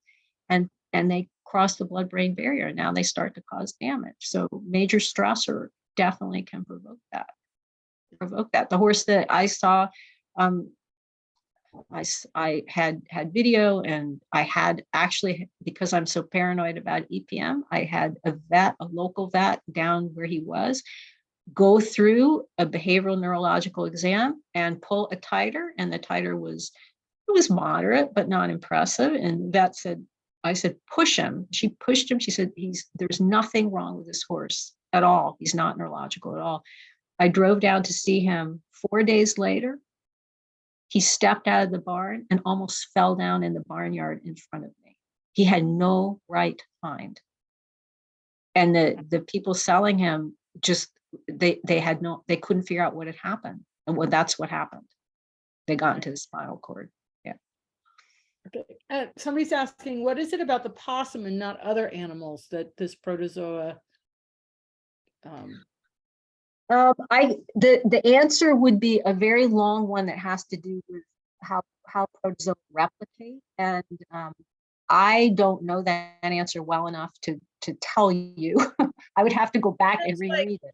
and they cross the blood-brain barrier, and now they start to cause damage. So major stressor definitely can provoke that. The horse that I saw, I had video, and I had actually, because I'm so paranoid about EPM, I had a local vet down where he was, go through a behavioral neurological exam and pull a titer, and the titer was moderate but not impressive. And the vet said, I said, push him. She pushed him. She said, there's nothing wrong with this horse at all. He's not neurological at all. I drove down to see him 4 days later. He stepped out of the barn and almost fell down in the barnyard in front of me. He had no right hind. And the people selling him they couldn't figure out what had happened. And that's what happened. They got into the spinal cord. Yeah. Okay. Somebody's asking, what is it about the possum and not other animals that this protozoa? The answer would be a very long one that has to do with how protozoa replicate, and I don't know that answer well enough to tell you. I would have to go back and reread it.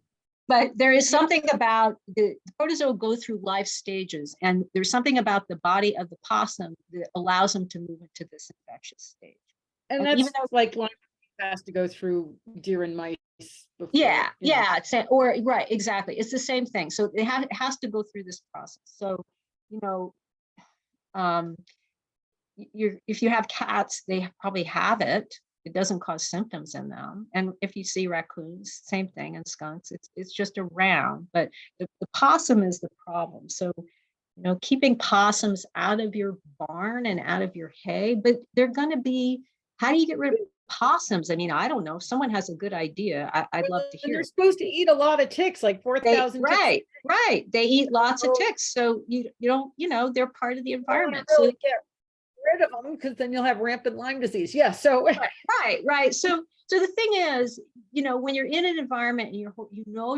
But there is something about the protozoa go through life stages, and there's something about the body of the possum that allows them to move into this infectious stage. And that's even though like Lyme has to go through deer and mice before. Yeah, right, exactly. It's the same thing. So it has to go through this process. So, if you have cats, they probably have it. It doesn't cause symptoms in them. And if you see raccoons, same thing, and skunks, it's just around. But the possum is the problem. So, keeping possums out of your barn and out of your hay, but they're going to be, how do you get rid of possums? I mean, I don't know. If someone has a good idea, I'd love to hear. And they're supposed to eat a lot of ticks, like 4,000 ticks. Right. They eat lots of ticks. So you don't, they're part of the environment. Really get rid of them, because then you'll have rampant Lyme disease. Yeah. So right. So the thing is, when you're in an environment and your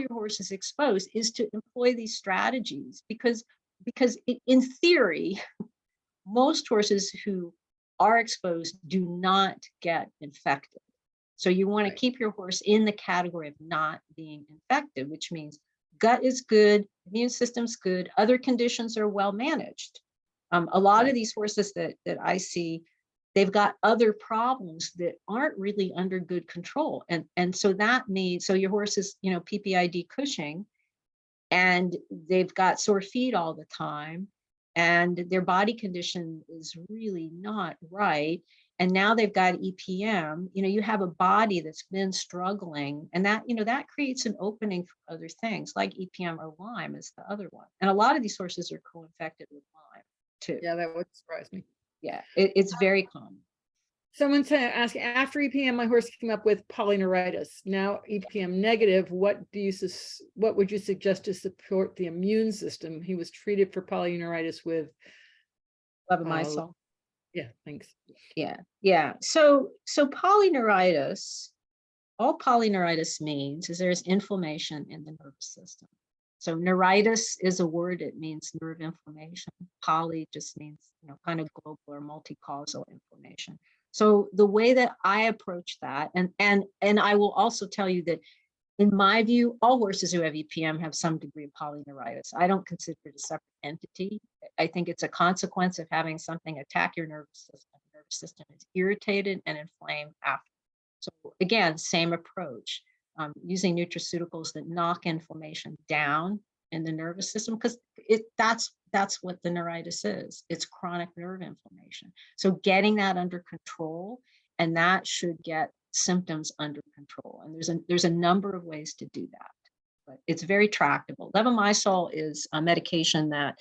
horse is exposed, is to employ these strategies, because in theory, most horses who are exposed do not get infected. So you want to keep your horse in the category of not being infected, which means gut is good, immune system's good, other conditions are well managed. A lot of these horses that I see, they've got other problems that aren't really under good control. And so so your horse is, PPID Cushing, and they've got sore feet all the time, and their body condition is really not right. And now they've got EPM, you have a body that's been struggling, and that creates an opening for other things like EPM or Lyme is the other one. And a lot of these horses are co-infected with Lyme too. Yeah, that would surprise me. Yeah, it's very common. Someone's asking, after EPM, my horse came up with polyneuritis. Now EPM negative, what would you suggest to support the immune system? He was treated for polyneuritis with Levamisole. yeah, thanks. Yeah. So polyneuritis, all polyneuritis means is there's inflammation in the nervous system. So neuritis is a word, it means nerve inflammation. Poly just means, kind of global or multi-causal inflammation. So the way that I approach that, and I will also tell you that in my view, all horses who have EPM have some degree of polyneuritis. I don't consider it a separate entity. I think it's a consequence of having something attack your nervous system. The nervous system is irritated and inflamed after. So again, same approach, using nutraceuticals that knock inflammation down in the nervous system, because that's what the neuritis is. It's chronic nerve inflammation. So getting that under control, and that should get symptoms under control. And there's a number of ways to do that, but it's very tractable. Levamisole is a medication that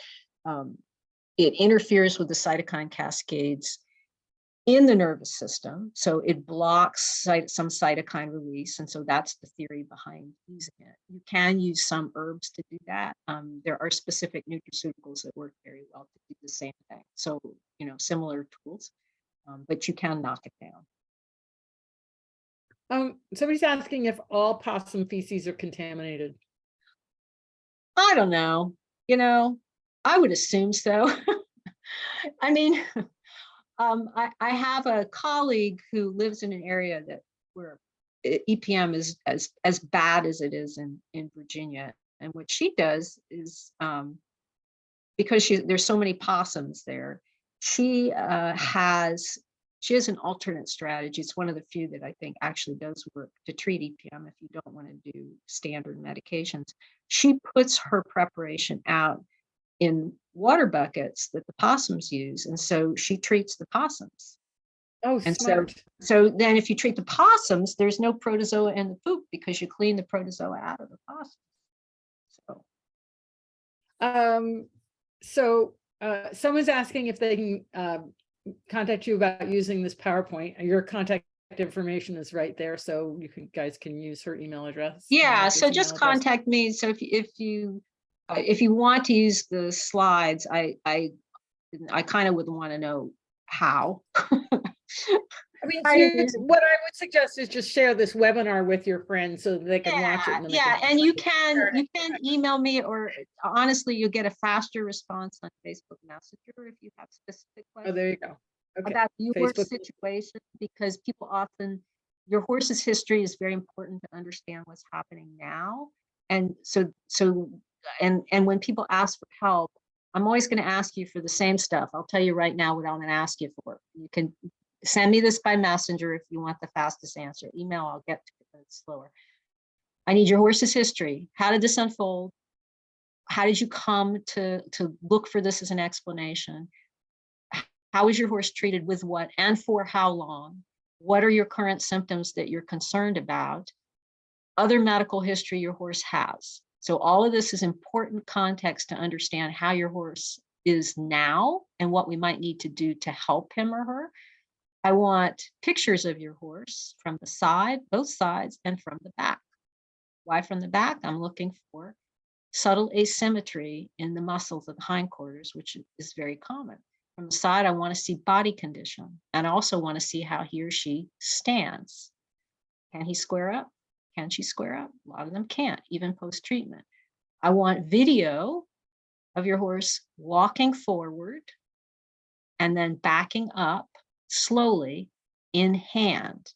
it interferes with the cytokine cascades in the nervous system. So it blocks some cytokine release. And so that's the theory behind using it. You can use some herbs to do that. There are specific nutraceuticals that work very well to do the same thing. So, similar tools, but you can knock it down. Somebody's asking if all possum feces are contaminated. I don't know. I would assume so. I mean, I have a colleague who lives in an area where EPM is as bad as it is in Virginia. And what she does is, because there's so many possums there, she has an alternate strategy. It's one of the few that I think actually does work to treat EPM if you don't want to do standard medications. She puts her preparation out in water buckets that the possums use. And so she treats the possums. Oh, and smart. So then if you treat the possums, there's no protozoa in the poop because you clean the protozoa out of the possum. Someone's asking if they can contact you about using this PowerPoint. Your contact information is right there, so guys can use her email address. Yeah, so just contact me. So if you want to use the slides, I kind of would want to know how. I mean, what I would suggest is just share this webinar with your friends so that they can watch it. And you can email me, or honestly, you'll get a faster response on Facebook Messenger if you have specific questions. Oh, there you go. Okay. About your situation, because people often, your horse's history is very important to understand what's happening now. And and when people ask for help, I'm always going to ask you for the same stuff. I'll tell you right now what I'm going to ask you for. You can send me this by messenger if you want the fastest answer. Email, I'll get to it, but it's slower. I need your horse's history. How did this unfold? How did you come to look for this as an explanation? How was your horse treated with what and for how long? What are your current symptoms that you're concerned about? Other medical history your horse has. So all of this is important context to understand how your horse is now and what we might need to do to help him or her. I want pictures of your horse from the side, both sides, and from the back. Why from the back? I'm looking for subtle asymmetry in the muscles of the hindquarters, which is very common. From the side, I want to see body condition, and I also want to see how he or she stands. Can he square up? Can she square up? A lot of them can't, even post-treatment. I want video of your horse walking forward and then backing up slowly in hand.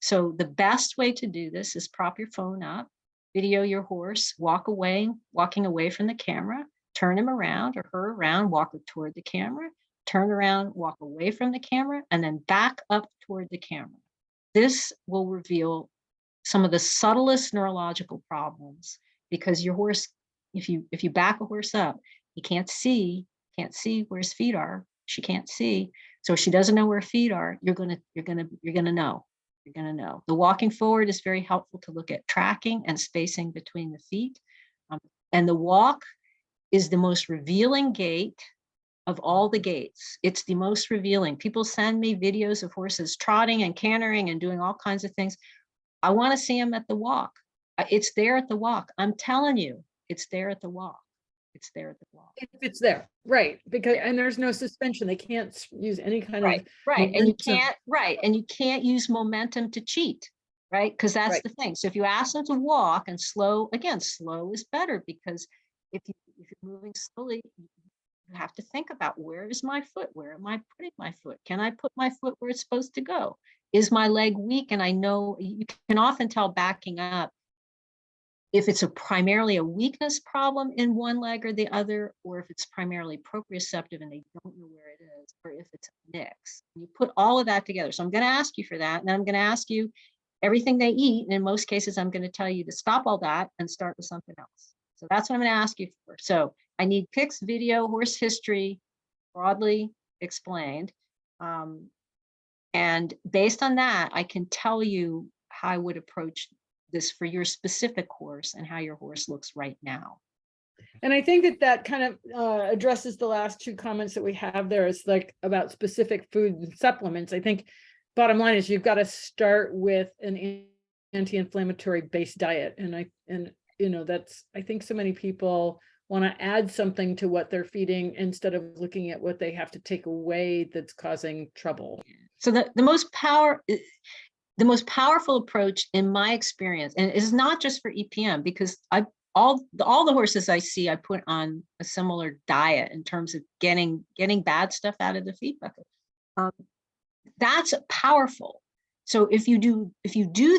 So the best way to do this is prop your phone up, video your horse, walking away from the camera, turn him around or her around, walk toward the camera, turn around, walk away from the camera, and then back up toward the camera. This will reveal some of the subtlest neurological problems, because your horse, if you back a horse up, he can't see where his feet are. She can't see, so she doesn't know where her feet are. You're gonna know. The walking forward is very helpful to look at tracking and spacing between the feet, and the walk is the most revealing gait of all the gaits. It's the most revealing. People send me videos of horses trotting and cantering and doing all kinds of things. I want to see them at the walk. It's there at the walk. I'm telling you, it's there at the walk. It's there at the walk. If it's there, right? Because, and there's no suspension. They can't use any kind of. Right. And you momentum. can't use momentum to cheat, right? Because that's Right. the thing. So if you ask them to walk and slow, again, slow is better, because if you're moving slowly, you have to think about, where is my foot? Where am I putting my foot? Can I put my foot where it's supposed to go? Is my leg weak? And I know you can often tell backing up if it's primarily a weakness problem in one leg or the other, or if it's primarily proprioceptive and they don't know where it is, or if it's a mix. You put all of that together. So I'm going to ask you for that. And then I'm going to ask you everything they eat. And in most cases, I'm going to tell you to stop all that and start with something else. So that's what I'm going to ask you for. So I need pics, video, horse history, broadly explained. And based on that, I can tell you how I would approach this for your specific horse and how your horse looks right now. And I think that that kind of addresses the last two comments that we have there. It's like about specific food and supplements. I think bottom line is you've got to start with an anti-inflammatory based diet. And you know, that's, I think so many people want to add something to what they're feeding instead of looking at what they have to take away that's causing trouble. So the most powerful approach in my experience, and it's not just for EPM, because all the horses I see, I put on a similar diet in terms of getting bad stuff out of the feed bucket. That's powerful. So if you do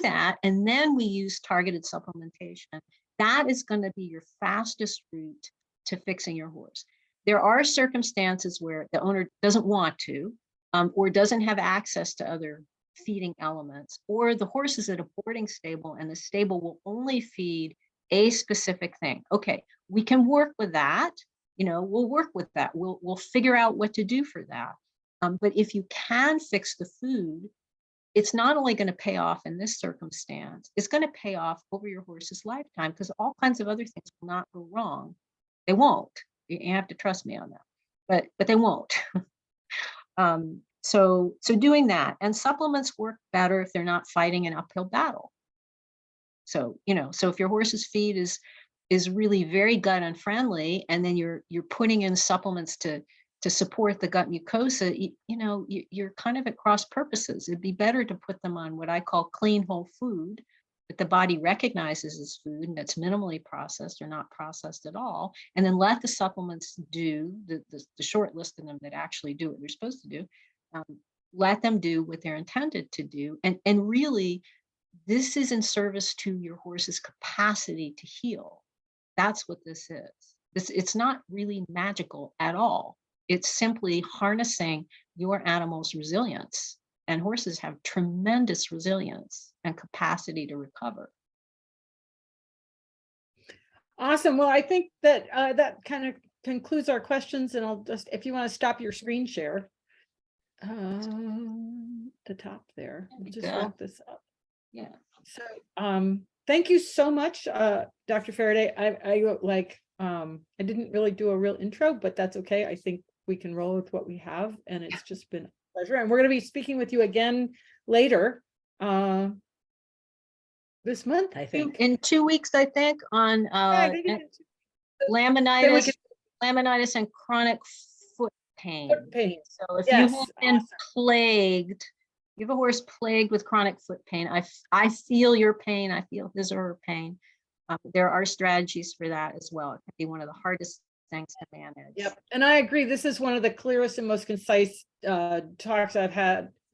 that, and then we use targeted supplementation, that is going to be your fastest route to fixing your horse. There are circumstances where the owner doesn't want to, or doesn't have access to other feeding elements, or the horse is at a boarding stable and the stable will only feed a specific thing. Okay, we can work with that. You know, we'll work with that. We'll figure out what to do for that. But if you can fix the food, it's not only going to pay off in this circumstance, it's going to pay off over your horse's lifetime, because all kinds of other things will not go wrong. They won't. You have to trust me on that, but they won't. So doing that, and supplements work better if they're not fighting an uphill battle. So, you know, so if your horse's feed is really very gut unfriendly, and then you're putting in supplements to support the gut mucosa, you're kind of at cross purposes. It'd be better to put them on what I call clean whole food that the body recognizes as food and that's minimally processed or not processed at all, and then let the supplements do the short list of them that actually do what they're supposed to do. Let them do what they're intended to do, and really, this is in service to your horse's capacity to heal. That's what this is. It's not really magical at all. It's simply harnessing your animal's resilience, and horses have tremendous resilience and capacity to recover. Awesome. Well, I think that that kind of concludes our questions, and I'll just, if you want to stop your screen share, the top there, we'll just walk this up. Yeah. So, thank you so much, Dr. Faraday. I didn't really do a real intro, but that's okay. I think we can roll with what we have, and it's just been a pleasure. And we're going to be speaking with you again later this month, I think. In 2 weeks, I think, on laminitis and chronic foot pain. So if you have been plagued, you have a horse plagued with chronic foot pain, I feel your pain, I feel his or her pain. There are strategies for that as well. It can be one of the hardest things to manage. Yep, and I agree. This is one of the clearest and most concise talks I've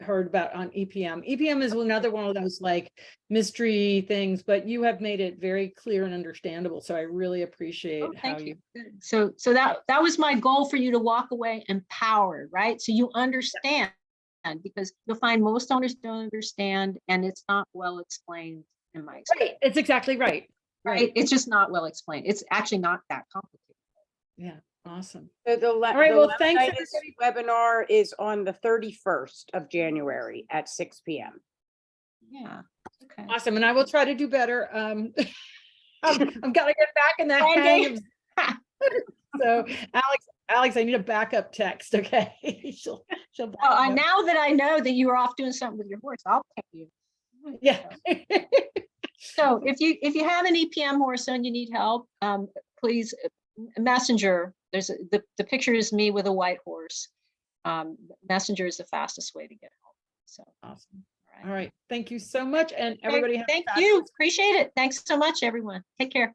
heard about on EPM. EPM is another one of those like mystery things, but you have made it very clear and understandable. So I really appreciate how you. So that was my goal, for you to walk away empowered, right? So you understand, because you'll find most owners don't understand, and it's not well explained in my experience. Right, it's exactly right. Right, it's just not well explained. It's actually not that complicated. Yeah, awesome. So the right, well, thanks, webinar is on the 31st of January at 6 p.m. Yeah. Okay. Awesome, and I will try to do better. I've got to get back in that hang of So Alex, I need a backup text, okay? She'll back Well, me up. now that I know that you were off doing something with your horse, I'll tell you. Yeah. So if you have an EPM horse and you need help, please messenger. The picture is me with a white horse. Messenger is the fastest way to get help. So Awesome. All right. Thank you so much. And everybody have a thank fabulous you. Appreciate it. Thanks so much, everyone. Take care.